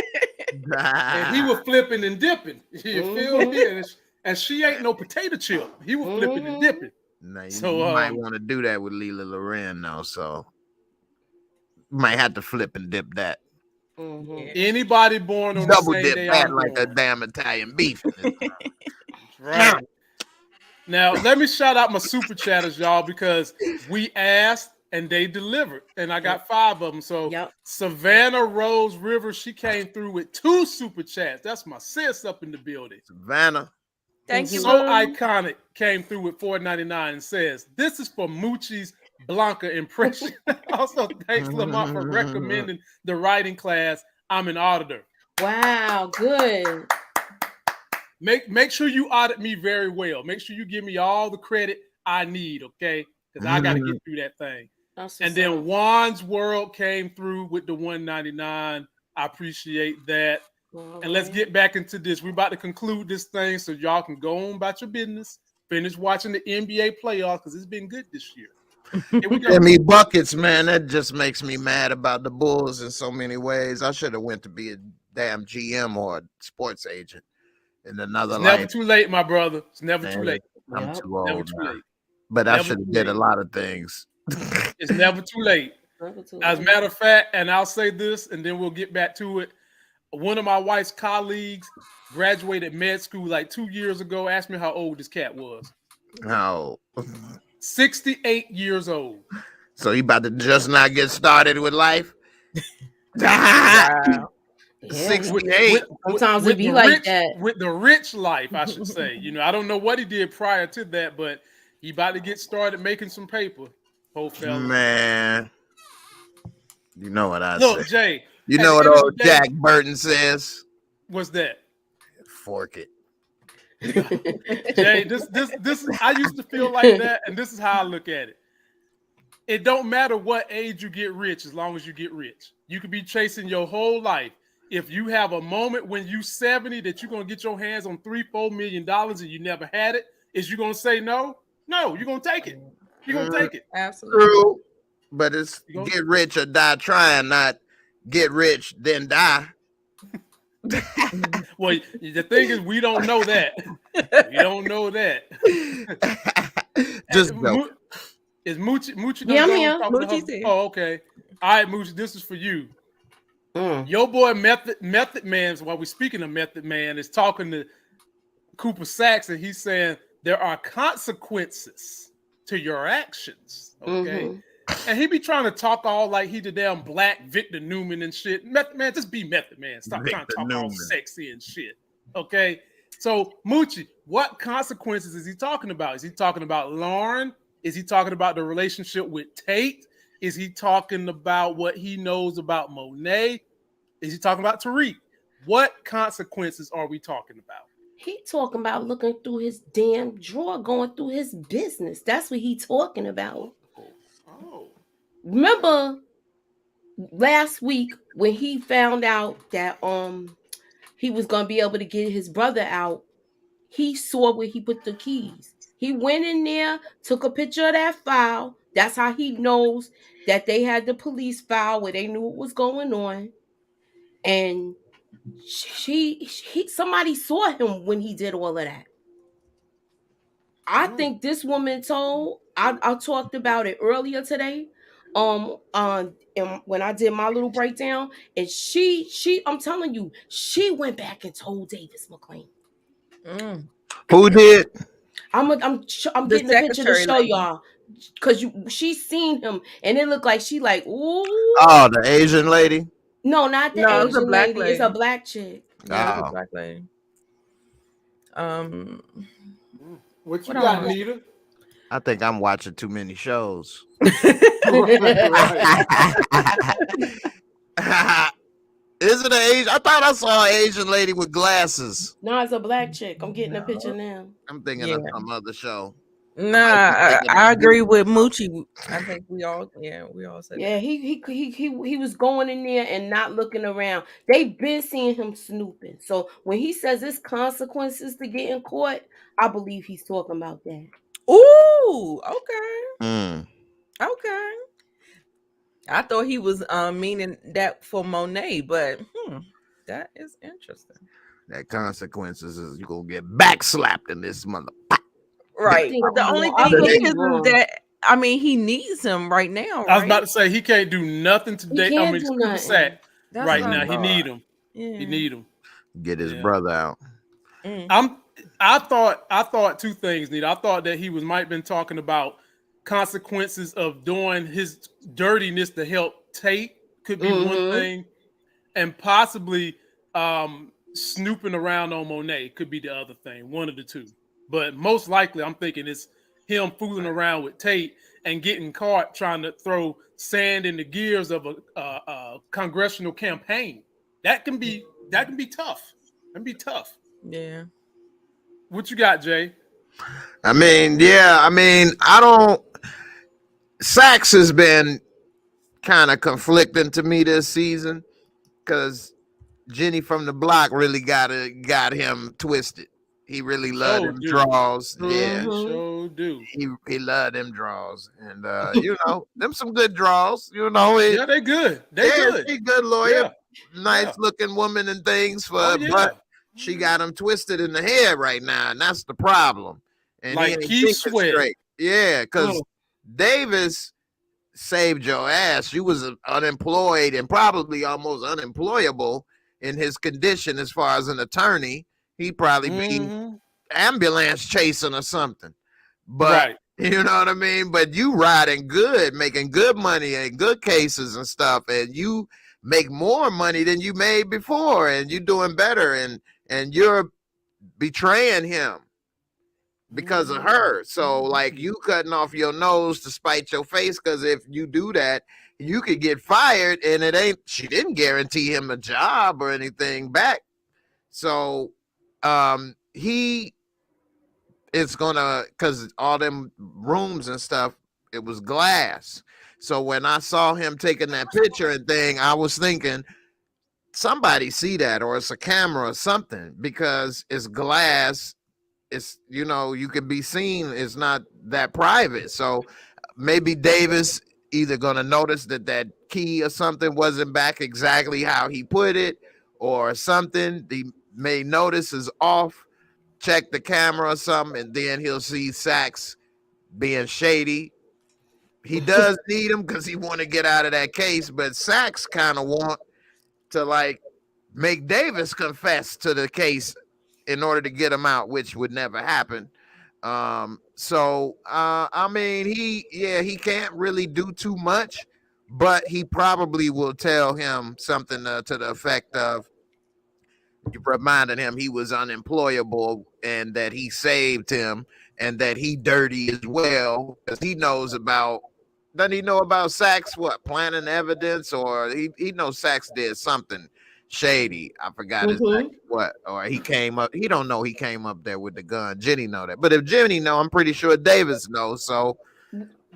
and he was flipping and dipping. You feel me? And she ain't no potato chip. He was flipping and dipping. Now, you So might want to do that with Leela Loren, though. So might have to flip and dip that. Anybody born on Double the same dip day that I'm like a born. damn Italian beef. Right. Now, let me shout out my super chatters, y'all, because we asked and they delivered. And I got 5 of them. So Savannah Rose Rivers, she came through with 2 super chats. That's my sis up in the building. Savannah. Thank you. So Iconic came through with $4.99 and says, "This is for Moochie's Blanca impression." Also, thanks Lamont for recommending the writing class. I'm an auditor. Wow, good. Make sure you audit me very well. Make sure you give me all the credit I need, okay? Because I got to get through that thing. And then Juan's World came through with the $1.99. I appreciate that. And let's get back into this. We're about to conclude this thing so y'all can go on about your business. Finish watching the NBA playoffs because it's been good this year. Give me buckets, man. That just makes me mad about the Bulls in so many ways. I should have went to be a damn GM or a sports agent in another life. Never too late, my brother. It's never too late. I'm too old. Never too late. But I should have did a lot of things. It's never too late. As a matter of fact, and I'll say this, and then we'll get back to it. One of my wife's colleagues graduated med school like 2 years ago. Asked me how old this cat was. How? 68 years old. So he about to just not get started with life? Wow. 68. Sometimes it be like that. With the rich life, I should say. You know, I don't know what he did prior to that, but he about to get started making some paper. Whole fella. Man. You know what I Look, say. Jay. You know what old Jack Burton says? What's that? Fork it. Jay, this is, I used to feel like that, and this is how I look at it. It don't matter what age you get rich as long as you get rich. You could be chasing your whole life. If you have a moment when you 70 that you're gonna get your hands on $3-4 million and you never had it, is you gonna say no? No, you're gonna take it. You're gonna take it. Absolutely. True. But it's get rich or die trying, not get rich then die. Well, the thing is, we don't know that. We don't know that. Just go. Is Moochie? Yeah, I'm here. Moochie's here. Oh, okay. All right, Moochie, this is for you. Your boy Method Man, while we're speaking of Method Man, is talking to Cooper Sacks, and he's saying there are consequences to your actions. Okay. And he be trying to talk all like he the damn black Victor Newman and shit. Method Man, just be Method Man. Stop trying to talk all sexy and shit. Okay. So Moochie, what consequences is he talking about? Is he talking about Lauren? Is he talking about the relationship with Tate? Is he talking about what he knows about Monet? Is he talking about Tariq? What consequences are we talking about? He talking about looking through his damn drawer, going through his business. That's what he talking about. Oh. Remember last week when he found out that he was gonna be able to get his brother out, he saw where he put the keys. He went in there, took a picture of that file. That's how he knows that they had the police file where they knew what was going on. And somebody saw him when he did all of that. I think this woman told. I talked about it earlier today. And when I did my little breakdown, and I'm telling you, she went back and told Davis McLean. Who did? I'm getting a picture to show y'all because she's seen him, and it looked like she like, ooh. Oh, the Asian lady. No, not the Asian lady. It's a black chick. Yeah, it's a black lady. What you got, Nita? I think I'm watching too many shows. Is it an Asian? I thought I saw an Asian lady with glasses. No, it's a black chick. I'm getting a picture now. I'm thinking of some other show. Nah, I agree with Moochie. I think we all said that. He was going in there and not looking around. They've been seeing him snooping. So when he says there's consequences to getting caught, I believe he's talking about that. Ooh, okay. Okay. I thought he was meaning that for Monet, but that is interesting. That consequences is you gonna get backslapped in this mother. Right. But the only I thing could be is wrong. that I mean he needs him right now, I was about right? to say he can't do nothing He today. can't do Scuba nothing. Sack That's right what I now. He thought. need him. Yeah. He need him. Get his Yeah. brother out. I thought two things, Nita. I thought that he might been talking about consequences of doing his dirtiness to help Tate could be one thing, and possibly snooping around on Monet could be the other thing, one of the two. But most likely, I'm thinking it's him fooling around with Tate and getting caught trying to throw sand in the gears of a congressional campaign. That can be tough. That can be tough. Yeah. What you got, Jay? I mean, yeah, I don't. Sax has been kind of conflicting to me this season because Jenny from the block really got him twisted. He really loved them draws. Yeah, Sure do. he loved them draws, and them some good draws. Yeah, they good. They good. She good lawyer, Yeah. nice looking woman and things. But she got him twisted in the head right now, and that's the problem. And like he ain't Keith thinking Sweat. straight. Yeah, because Davis saved your ass. You was unemployed and probably almost unemployable in his condition as far as an attorney. He'd probably be ambulance chasing or something. But you know what I mean? But you riding good, making good money and good cases and stuff, and you make more money than you made before, and you doing better, and you're betraying him because of her. So like you cutting off your nose to spite your face, because if you do that, you could get fired, and she didn't guarantee him a job or anything back. So he is gonna, because all them rooms and stuff, it was glass. So when I saw him taking that picture and thing, I was thinking somebody see that, or it's a camera or something, because it's glass. It's, you can be seen. It's not that private. So maybe Davis either gonna notice that key or something wasn't back exactly how he put it, or something he may notice is off, check the camera or something, and then he'll see Sax being shady. He does need him because he want to get out of that case, but Sax kind of want to like make Davis confess to the case in order to get him out, which would never happen. I mean, he can't really do too much, but he probably will tell him something to the effect of, you reminded him he was unemployable and that he saved him and that he dirty as well, because he knows about. Doesn't he know about Sax? What, planting evidence, or he knows Sax did something shady. I forgot exactly what. Or he came up. He don't know he came up there with the gun. Jenny know that, but if Jenny know, I'm pretty sure Davis knows. So,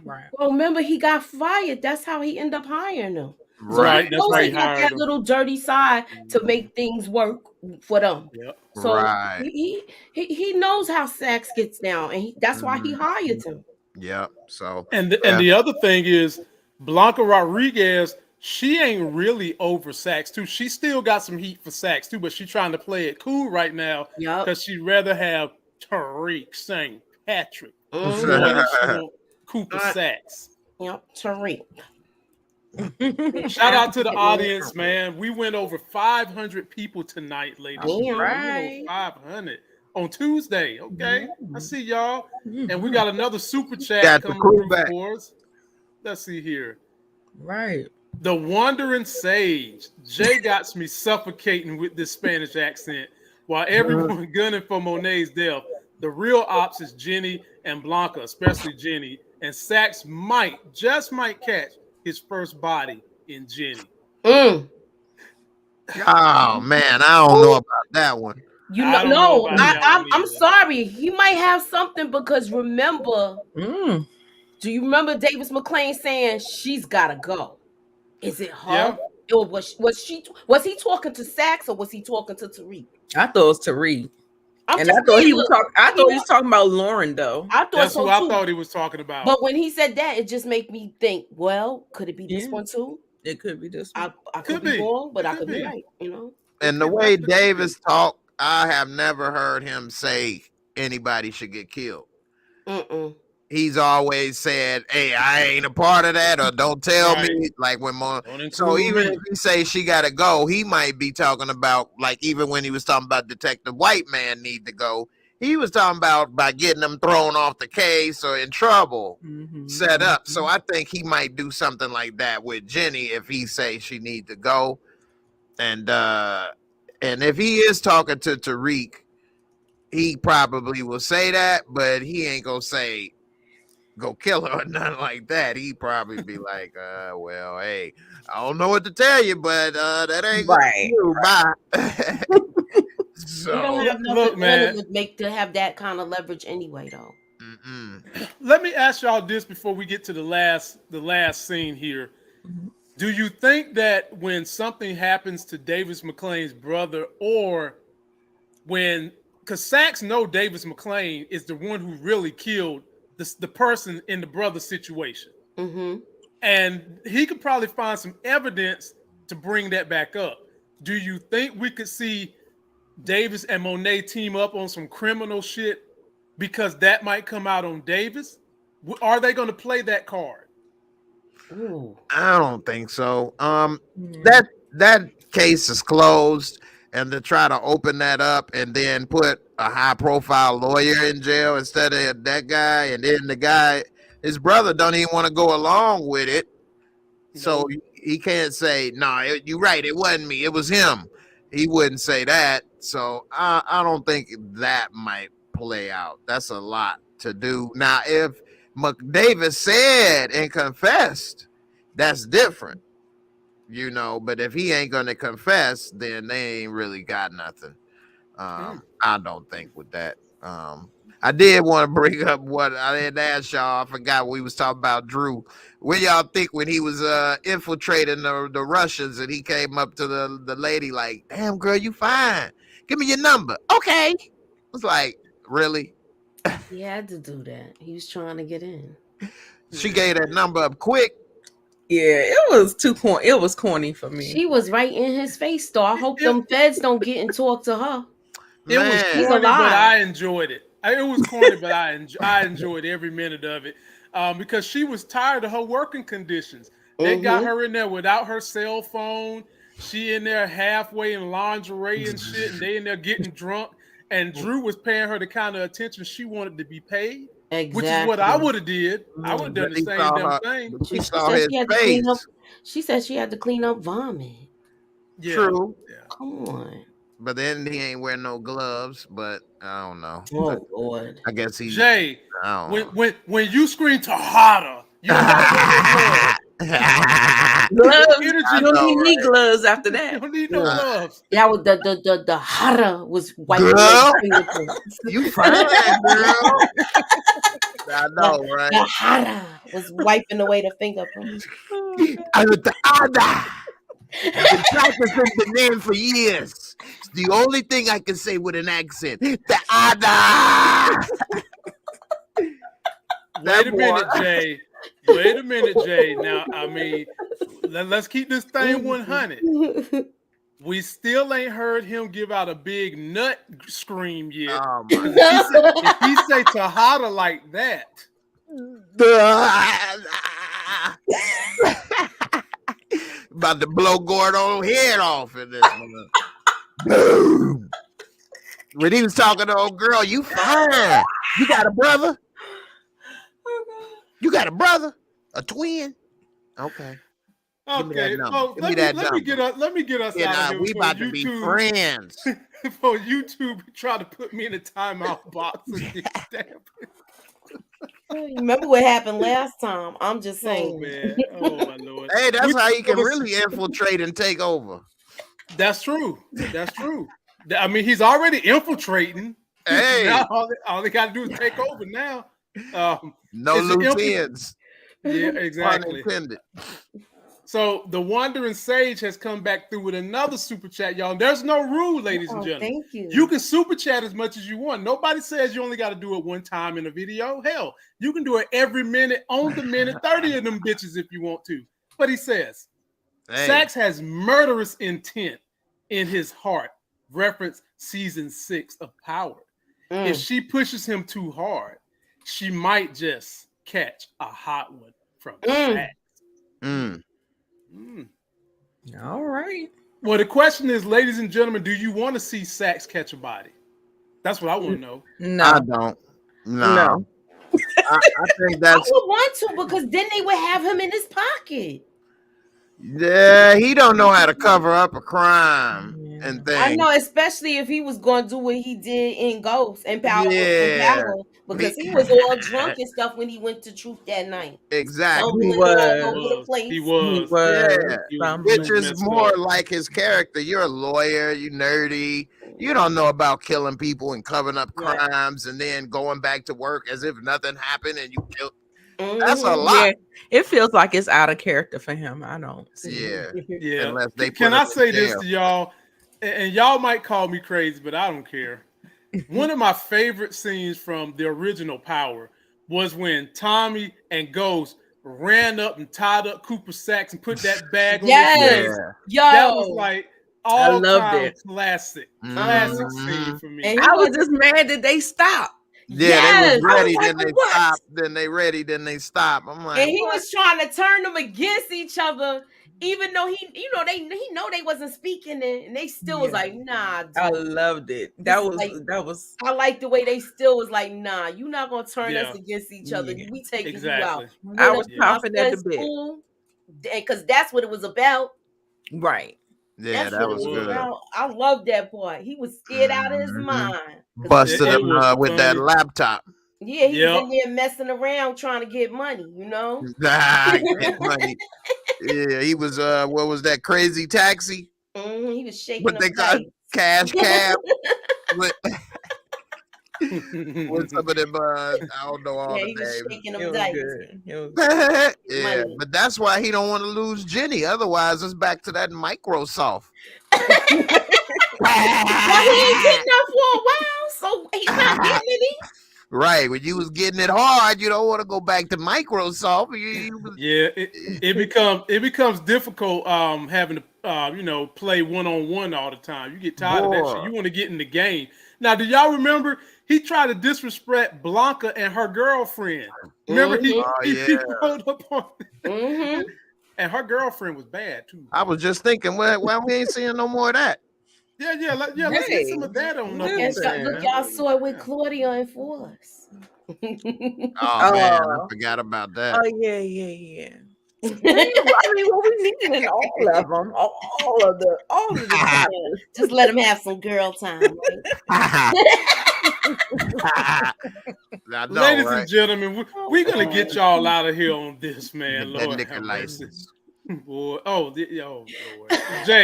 well, remember he got fired. That's how he ended up hiring him. Right, so he got that little dirty side to make things work for them. Yep. So he knows how Sax gets down, and that's why he hired him. Yeah. So and the other thing is Blanca Rodriguez. She ain't really over Sax too. She still got some heat for Sax too, but she's trying to play it cool right now because she'd rather have Tariq St. Patrick Cooper Sax. Yep, Tariq. Shout out to the audience, man. We went over 500 people tonight, ladies. Right. 500 on Tuesday. Okay, I see y'all, and we got another super chat coming through for us. Let's see here. Right. The Wandering Sage. Jay got me suffocating with this Spanish accent while everyone gunning for Monet's death. The real ops is Jenny and Blanca, especially Jenny. And Sax just might catch his first body in Jenny. Oh, man. I don't know about that one. I'm sorry. He might have something because remember, do you remember Davis McClain saying she's got to go? Is it her? Yeah. Or was he talking to Sax or was he talking to Tariq? I thought it was Tariq. And I thought he was talking. I thought he was talking about Lauren, though. I thought That's so who I too. thought he was talking about. But when he said that, it just made me think, well, could it be this one too? It could be this one. I could be wrong, but I could be right, you know. And the way Davis talked, I have never heard him say anybody should get killed. He's always said, "Hey, I ain't a part of that," or "Don't tell me." Like when so even if he say she gotta go, he might be talking about, like, even when he was talking about Detective White Man need to go, he was talking about by getting them thrown off the case or in trouble, set up. So I think he might do something like that with Jenny if he say she need to go, and if he is talking to Tariq, he probably will say that, but he ain't gonna say go kill her or nothing like that. He probably be like, well, hey, I don't know what to tell you, but that ain't right. You. Bye. So you don't have look, man, would make to have that kind of leverage anyway, though. Let me ask y'all this before we get to the last scene here. Do you think that when something happens to Davis McClain's brother, or when, because Sachs know Davis McClain is the one who really killed the person in the brother situation, and he could probably find some evidence to bring that back up. Do you think we could see Davis and Monet team up on some criminal shit because that might come out on Davis? Are they going to play that card? Ooh. I don't think so. That case is closed, and to try to open that up and then put a high-profile lawyer in jail instead of that guy, and then the guy, his brother, don't even want to go along with it, so he can't say, "No, you're right. It wasn't me. It was him." He wouldn't say that. So I don't think that might play out. That's a lot to do. Now, if McDavis said and confessed, that's different, you know. But if he ain't gonna confess, then they ain't really got nothing. I don't think with that. I did want to bring up what I didn't ask y'all. I forgot we was talking about Drew. What y'all think when he was infiltrating the Russians and he came up to the lady like, "Damn girl, you fine. Give me your number." Okay. It's like, really? He had to do that. He was trying to get in. She gave that number up quick. Yeah, it was too corny. It was corny for me. She was right in his face, though. I hope them feds don't get and talk to her. It was corny, but I enjoyed it. It was corny, but I enjoyed every minute of it because she was tired of her working conditions. They got her in there without her cell phone. She in there halfway in lingerie and shit, and they in there getting drunk. And Drew was paying her the kind of attention she wanted to be paid, which is what I would have did. I would have done the same damn thing. She saw his face. She said she had to clean up vomit. Yeah. True. Yeah. Come on. But then he ain't wearing no gloves. But I don't know. Oh Lord. I guess he. Jay, when you scream Tahada, you don't have gloves. You don't need gloves after that. You don't need no gloves. Yeah, with the hara was wiping You fine, girl. I know, right? The hara was wiping away the fingerprints. I was the Ada. I've been practicing the name for years. It's the only thing I can say with an accent. The Ada. Wait a minute, Jay. Wait a minute, Jay. Now, I mean, let's keep this thing 100. We still ain't heard him give out a big nut scream yet. Oh, if he say Tahada like that. About to blow Gordo head off in this one. Boom. When he was talking to old girl, you fine. You got a brother? You got a brother? A twin? Okay. Okay. Let me get us out of here. We about to be friends. For YouTube, try to put me in a timeout box. Remember what happened last time? I'm just saying. Oh man. Oh my Lord. Hey, that's how you can really infiltrate and take over. That's true. That's true. I mean, he's already infiltrating. Hey, now all they got to do is take over now. No loose ends. Yeah, exactly. So the Wandering Sage has come back through with another super chat, y'all. There's no rule, ladies and gentlemen. Thank you. You can super chat as much as you want. Nobody says you only got to do it one time in a video. Hell, you can do it every minute, on the minute, 30 of them bitches if you want to. But he says, Sax has murderous intent in his heart. Reference season 6 of Power. If she pushes him too hard, she might just catch a hot one from Sax. All right. Well, the question is, ladies and gentlemen, do you want to see Sax catch a body? That's what I want to know. No, I don't. No. I think I that's would want to, because then they would have him in his pocket. yeah. He don't know how to cover up a crime and things. I know, especially if he was going to do what he did in Ghost and Power, because he was all drunk and stuff when he went to Truth that night. Exactly. He Stumbling was. all over the place. He was. Yeah. Which is more like his character. You're a lawyer. You nerdy. You don't know about killing people and covering up crimes and then going back to work as if nothing happened and you killed. That's a lot. Yeah, it feels like it's out of character for him. I don't see it. Yeah. Unless they Can put I him in say this jail. to y'all? And y'all might call me crazy, but I don't care. One of my favorite scenes from the original Power was when Tommy and Ghost ran up and tied up Cooper Sax and put that bag on his face. Yo, That was like all loved time it. classic scene for me. And I was just mad that they stopped. Yeah, they was ready, I was then like, they what? stop, then they ready, then they stop. I'm like, and he was trying to turn them against each other, even though he know they wasn't speaking, and they still was like, nah. Dude. I loved it. That was. I like the way they still was like, nah, you not gonna turn us against each other. We taking you out. I was chomping at the bit, because that's what it was about. Right. yeah, That's that what was it was good. about. I love that part. He was scared out of his mind. Busted him with that laptop. Yeah, he was in there messing around trying to get money, you know. Get money. Yeah, he was. What was that crazy taxi? He was shaking. What they got? Cash cab. with some of them. I don't know all the he was names. shaking them dice. Yeah, but that's why he don't want to lose Jenny. Otherwise, it's back to that Microsoft. Well, he ain't getting up for a while, so he's not getting it. Right, when you was getting it hard, you don't want to go back to Microsoft. It becomes difficult having to play one-on-one all the time. You get tired of that shit. You want to get in the game. Now, do y'all remember he tried to disrespect Blanca and her girlfriend? Remember he rolled up on and her girlfriend was bad too. I was just thinking, why we ain't seeing no more of that? Let's get some of that on. Look, y'all saw it with Claudia and Force. Oh man, I forgot about that. Oh yeah. I mean, what we need in all of them, all of the time. Just let them have some girl time. Right? Ladies and gentlemen, we're gonna get y'all out of here on this, man. Lord have mercy. Boy, Lord. Jay,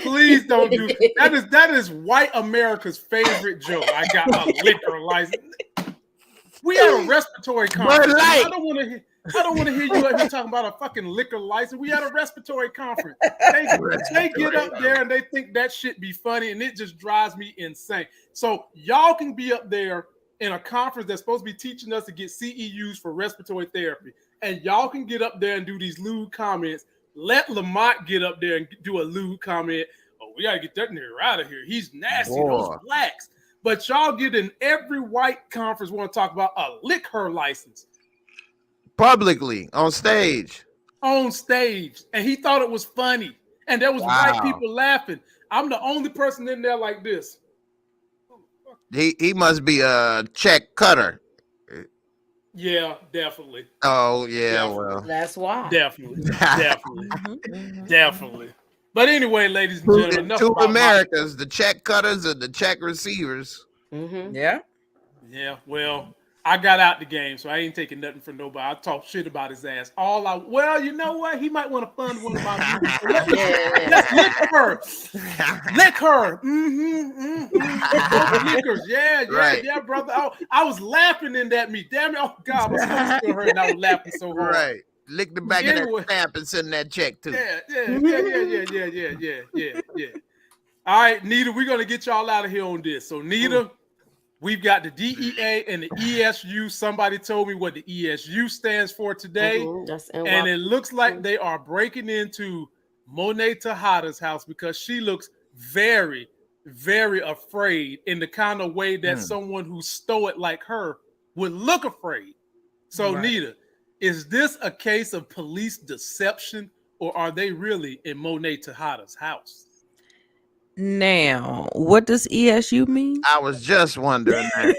please don't do that. Is white America's favorite joke. I got a liquor license. We had a respiratory conference. I don't want to hear you out here talking about a fucking liquor license. We had a respiratory conference. They get up there and they think that shit be funny, and it just drives me insane. So y'all can be up there in a conference that's supposed to be teaching us to get CEUs for respiratory therapy, and y'all can get up there and do these lewd comments. Let Lamont get up there and do a lewd comment. Oh, we gotta get that nigga out of here. He's nasty. Those blacks. But y'all get in every white conference want to talk about a liquor license. Publicly, on stage. On stage. And he thought it was funny. And there was white people laughing. I'm the only person in there like this. He must be a check cutter. Yeah, definitely. Oh, yeah, definitely. Well. That's why. Definitely. But anyway, ladies and gentlemen, two Americas, the check cutters and the check receivers. Yeah. Yeah, well, I got out the game, so I ain't taking nothing from nobody. I talk shit about his ass. Well, you know what? He might want to fund one of my movies. Let's lick her. Lick her. Lickers. Yeah, brother. I was laughing in that meet. Damn it. Oh, God. My stomach still hurt and I was laughing so hard. Right. lick the back of that stamp and send that check too. Yeah. All right, Nita, we're gonna get y'all out of here on this. So, Nita, we've got the DEA and the ESU. Somebody told me what the ESU stands for today, and it looks like they are breaking into Monet Tejada's house because she looks very, very afraid in the kind of way that someone who's stoic like her would look afraid. So, Nita, is this a case of police deception, or are they really in Monet Tejada's house? Now, what does ESU mean? I was just wondering that.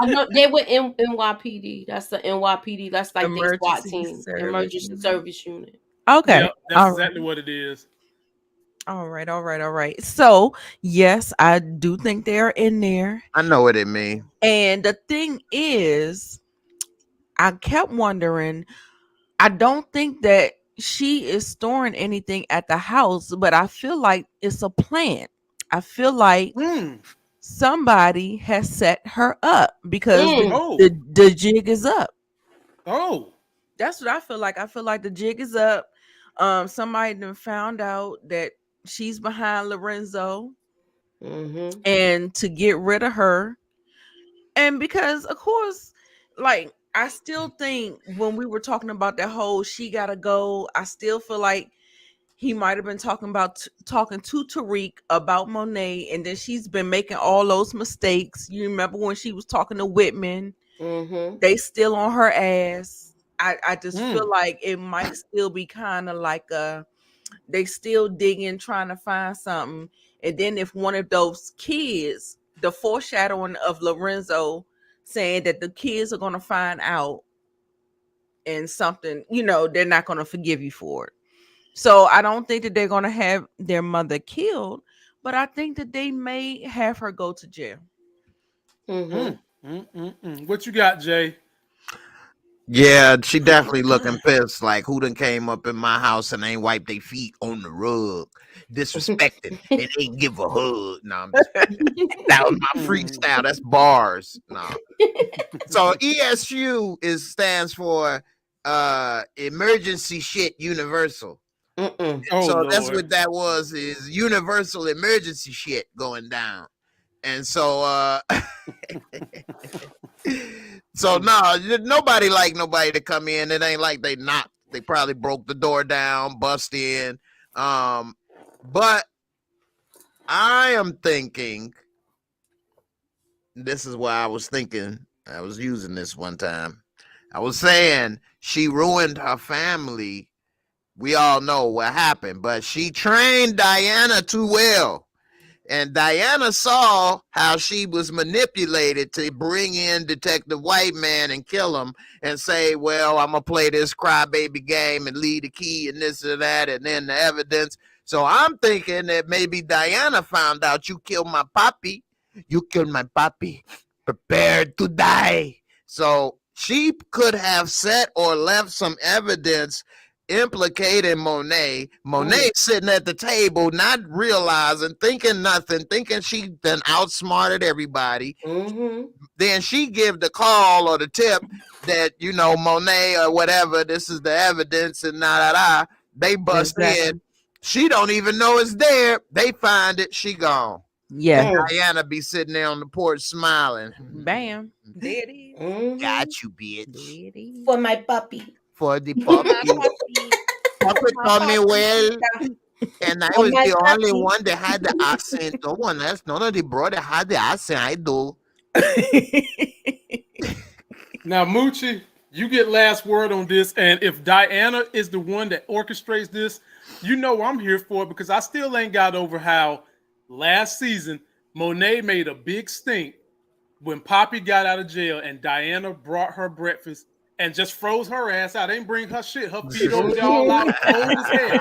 I know they were in NYPD. That's the NYPD. That's like their SWAT Emergency team, Service emergency Unit. service unit. Okay. Yep, that's exactly what it is. All right. So, yes, I do think they're in there. I know what it means. And the thing is, I kept wondering, I don't think that she is storing anything at the house, but I feel like it's a plan. I feel like somebody has set her up because the jig is up. Oh, that's what I feel like. I feel like the jig is up. Somebody done found out that she's behind Lorenzo, and to get rid of her. And because, of course, like, I still think when we were talking about that whole she gotta go, I still feel like he might have been talking to Tariq about Monet, and then she's been making all those mistakes. You remember when she was talking to Whitman? They still on her ass. I just feel like it might still be kind of like they still digging, trying to find something. And then if one of those kids, the foreshadowing of Lorenzo saying that the kids are going to find out and something, they're not going to forgive you for it. So I don't think that they're going to have their mother killed, but I think that they may have her go to jail. What you got, Jay? Yeah, she definitely looking pissed. Like, who done came up in my house and ain't wiped their feet on the rug, disrespected, and ain't give a hug. No, that was my freestyle. That's bars. No. So ESU stands for Emergency Shit Universal. So that's what that was, is universal emergency shit going down. And so so no, nobody to come in. It ain't like they probably broke the door down, bust in. But I am thinking, this is why I was thinking, I was using this one time. I was saying she ruined her family. We all know what happened, but she trained Diana too well. And Diana saw how she was manipulated to bring in Detective White Man and kill him and say, well, I'm going to play this crybaby game and leave the key and this and that and then the evidence. So I'm thinking that maybe Diana found out you killed my papi. You killed my papi. Prepared to die. So she could have set or left some evidence implicating Monet. Monet sitting at the table, not realizing, thinking nothing, thinking she done outsmarted everybody. Then she give the call or the tip that, Monet or whatever, this is the evidence and they bust in. She don't even know it's there. They find it. She gone. Yeah. Diana be sitting there on the porch smiling. Bam. There it is. Got you, bitch. For my puppy. For the puppy. Puppy taught me well. And I was the only one that had the accent. No one else. None of the brother had the accent. I do. Now, Moochie, you get last word on this. And if Diana is the one that orchestrates this, I'm here for it, because I still ain't got over how last season Monet made a big stink when Papi got out of jail and Diana brought her breakfast and just froze her ass out. They didn't bring her shit. Her feet over there all out, cold as hell.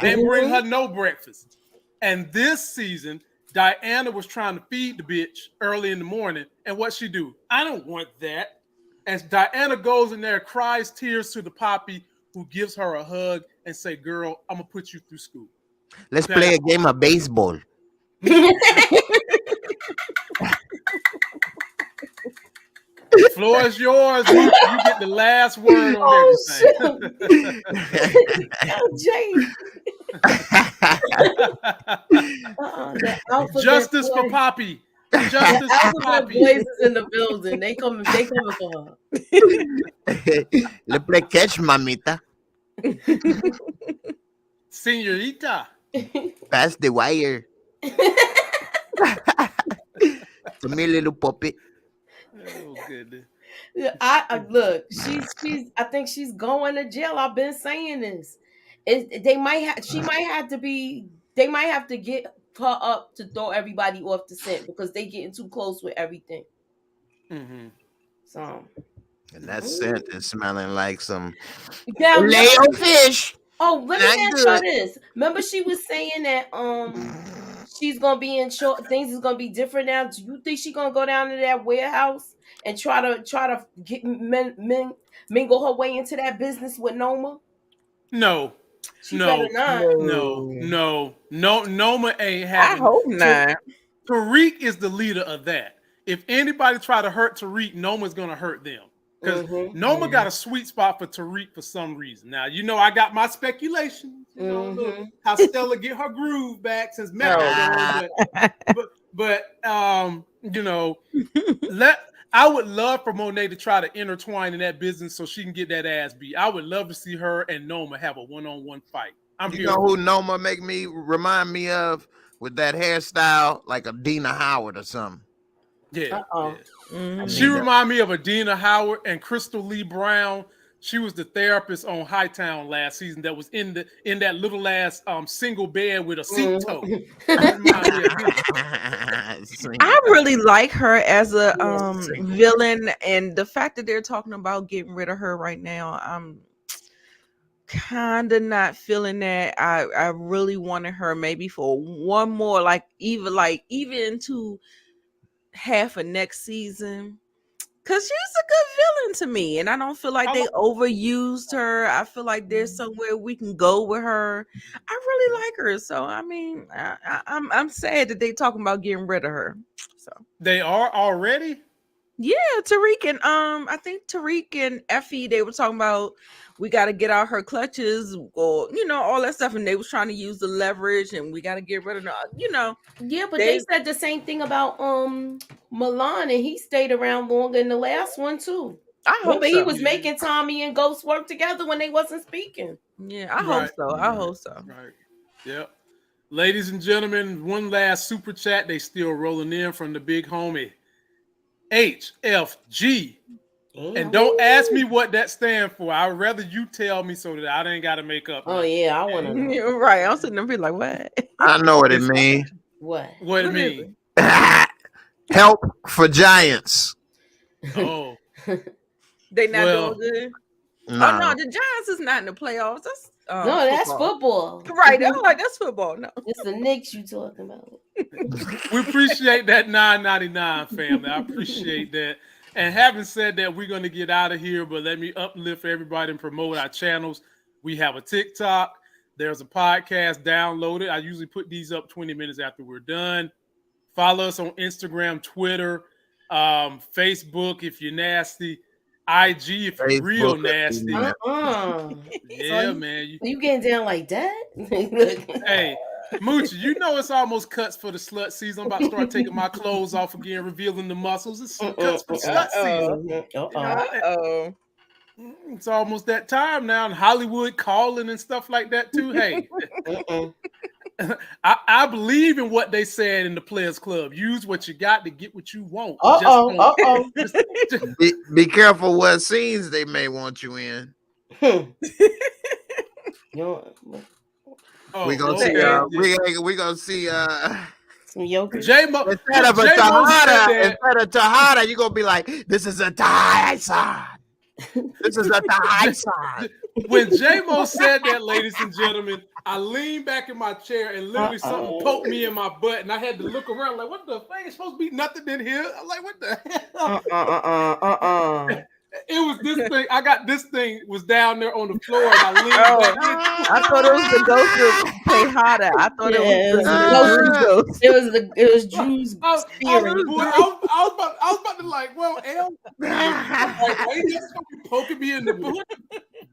They didn't bring her no breakfast. And this season, Diana was trying to feed the bitch early in the morning. And what she do? I don't want that. As Diana goes in there, cries tears to the Papi, who gives her a hug and say, girl, I'm going to put you through school. Let's play a game of baseball. floor is yours. You get the last word on everything. Jay. The alphabet Justice boy. for Papi. The Justice for alphabet Papi. boys is in the building. They coming for Le play catch, mamita. Senorita. Pass the wire. To me, little puppet. Oh goodness. I look. She's. I think she's going to jail. I've been saying this. They might have. She might have to be. They might have to get her up to throw everybody off the scent because they getting too close with everything. Mm-hmm. So. And that scent is smelling like some Now, Leo fish. oh, let me Not ask good. you this. Remember, she was saying that she's gonna be in short. Things is gonna be different now. Do you think she's gonna go down to that warehouse and try to get mingle her way into that business with Noma? No. She No. better not. No. Noma ain't I having. hope not. Tariq is the leader of that. If anybody try to hurt Tariq, Noma's gonna hurt them. Because Noma got a sweet spot for Tariq for some reason. Now, I got my speculations. Look, how Stella get her groove back since Mecca. But I would love for Monet to try to intertwine in that business so she can get that ass beat. I would love to see her and Noma have a one-on-one fight. You know who Noma remind me of with that hairstyle, like a Dina Howard or something. Yeah. Mm-hmm. She remind me of Adina Howard and Crystal Lee Brown. She was the therapist on Hightown last season that was in that little ass single bed with a seat toe. I really like her as a villain, and the fact that they're talking about getting rid of her right now, I'm kind of not feeling that. I really wanted her maybe for one more, even to half of next season, because she's a good villain to me, and I don't feel like they overused her. I feel like there's somewhere we can go with her. I really like her, so I mean, I'm sad that they talking about getting rid of her. So they are already. Yeah, Tariq and I think Tariq and Effie, they were talking about we got to get out her clutches, or all that stuff, and they was trying to use the leverage, and we got to get rid of her. Yeah, but they said the same thing about Milan, and he stayed around longer in the last one too. I hope he was making Tommy and Ghost work together when they wasn't speaking. Yeah, I hope so. I hope so. Right. Yep. Ladies and gentlemen, one last super chat. They still rolling in from the big homie HFG. And don't ask me what that stands for. I'd rather you tell me so that I ain't got to make up. Oh, yeah, I want to know. You're right. I'm sitting there be like, what? I know what it means. What it mean? Help for Giants. Oh. They not doing good? No. Oh, no, the Giants is not in the playoffs. That's no, that's football. Right. I'm like, that's football. No. It's the Knicks you talking about. We appreciate that $9.99, family. I appreciate that. And having said that, we're going to get out of here, but let me uplift everybody and promote our channels. We have a TikTok. There's a podcast. Download it. I usually put these up 20 minutes after we're done. Follow us on Instagram, Twitter, Facebook if you're nasty, IG if you're real nasty. Yeah, so man. You getting down like that? Hey, Moochie, you know it's almost cuts for the slut season. I'm about to start taking my clothes off again, revealing the muscles. It's cuts for slut season. It's almost that time now, and Hollywood calling and stuff like that too. Hey, I believe in what they said in the Players Club. Use what you got to get what you want. Be careful what scenes they may want you in. We're gonna see. We're gonna see. Some yogurt. J-Mo, instead of Tahada, you're gonna be like, "This is a Tyson. This is a Tyson." When J-Mo said that, ladies and gentlemen, I leaned back in my chair and literally something poked me in my butt, and I had to look around like, "What the fuck? It's supposed to be nothing in here." I'm like, "What the hell?" It was this thing. I got this thing was down there on the floor, and I leaned back. I thought it was the ghost of Tejada. I thought it was the ghost. It was Drew's spirit. I was about to been like, well, L, why you just gonna be poking me in the boot?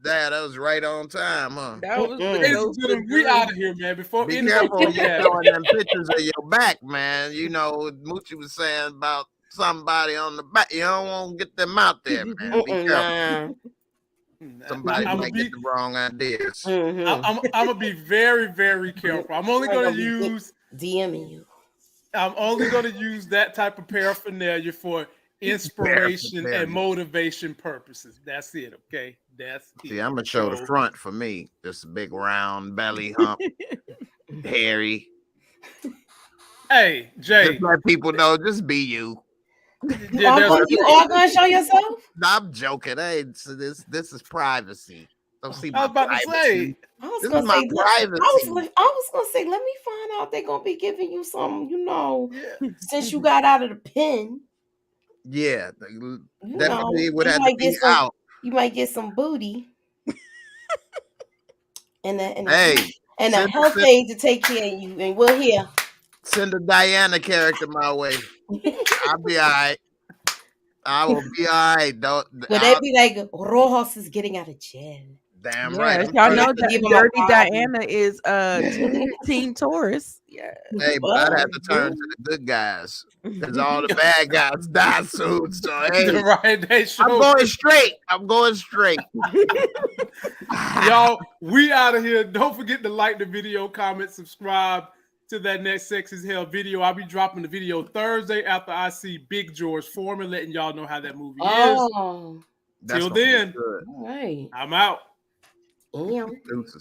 That was right on time, huh? That was the Ladies and ghost gentlemen, of we Drew. out of here, man. Before Be anyone careful when gets you're mad. showing them pictures of your back, man. You know, Moochie was saying about somebody on the back. You don't want to get them out there, man. Be careful. Nah. Somebody I'm might get the wrong ideas. Mm-hmm. I'm gonna be very, very careful. I'm only gonna use DMing you. I'm only gonna use that type of paraphernalia for inspiration and motivation purposes. That's it, okay? That's it. See, I'm gonna show the front for me. This big round belly hump, hairy. Hey, Jay. Just let people know. Just be you. You are gonna show yourself? I'm joking. Hey, so this is privacy. Don't see my I was about privacy. to say. I was This gonna is my say, privacy. I was gonna say, let me find out they're gonna be giving you some, Yeah. since you got out of the pen. Yeah, You definitely know, would you have to might be get some. out. You might get some booty, and Hey, a send- health send- aid to take care of you, and we're here. Send a Diana character my way. I'll be all right. I will be all right. But they be like, Rojas is getting out of jail. Damn Yeah, right. y'all You know have to give that 'em a Dirty Bible. Diana is Team Taurus. Yeah. Hey, but I'd have to turn to the good guys because all the bad guys die soon. So hey, I'm going straight. I'm going straight. Y'all, we out of here. Don't forget to like the video, comment, subscribe to that next Sex is Hell video. I'll be dropping the video Thursday after I see Big George Foreman, letting y'all know how that movie is. Till then, all right. I'm out. Damn.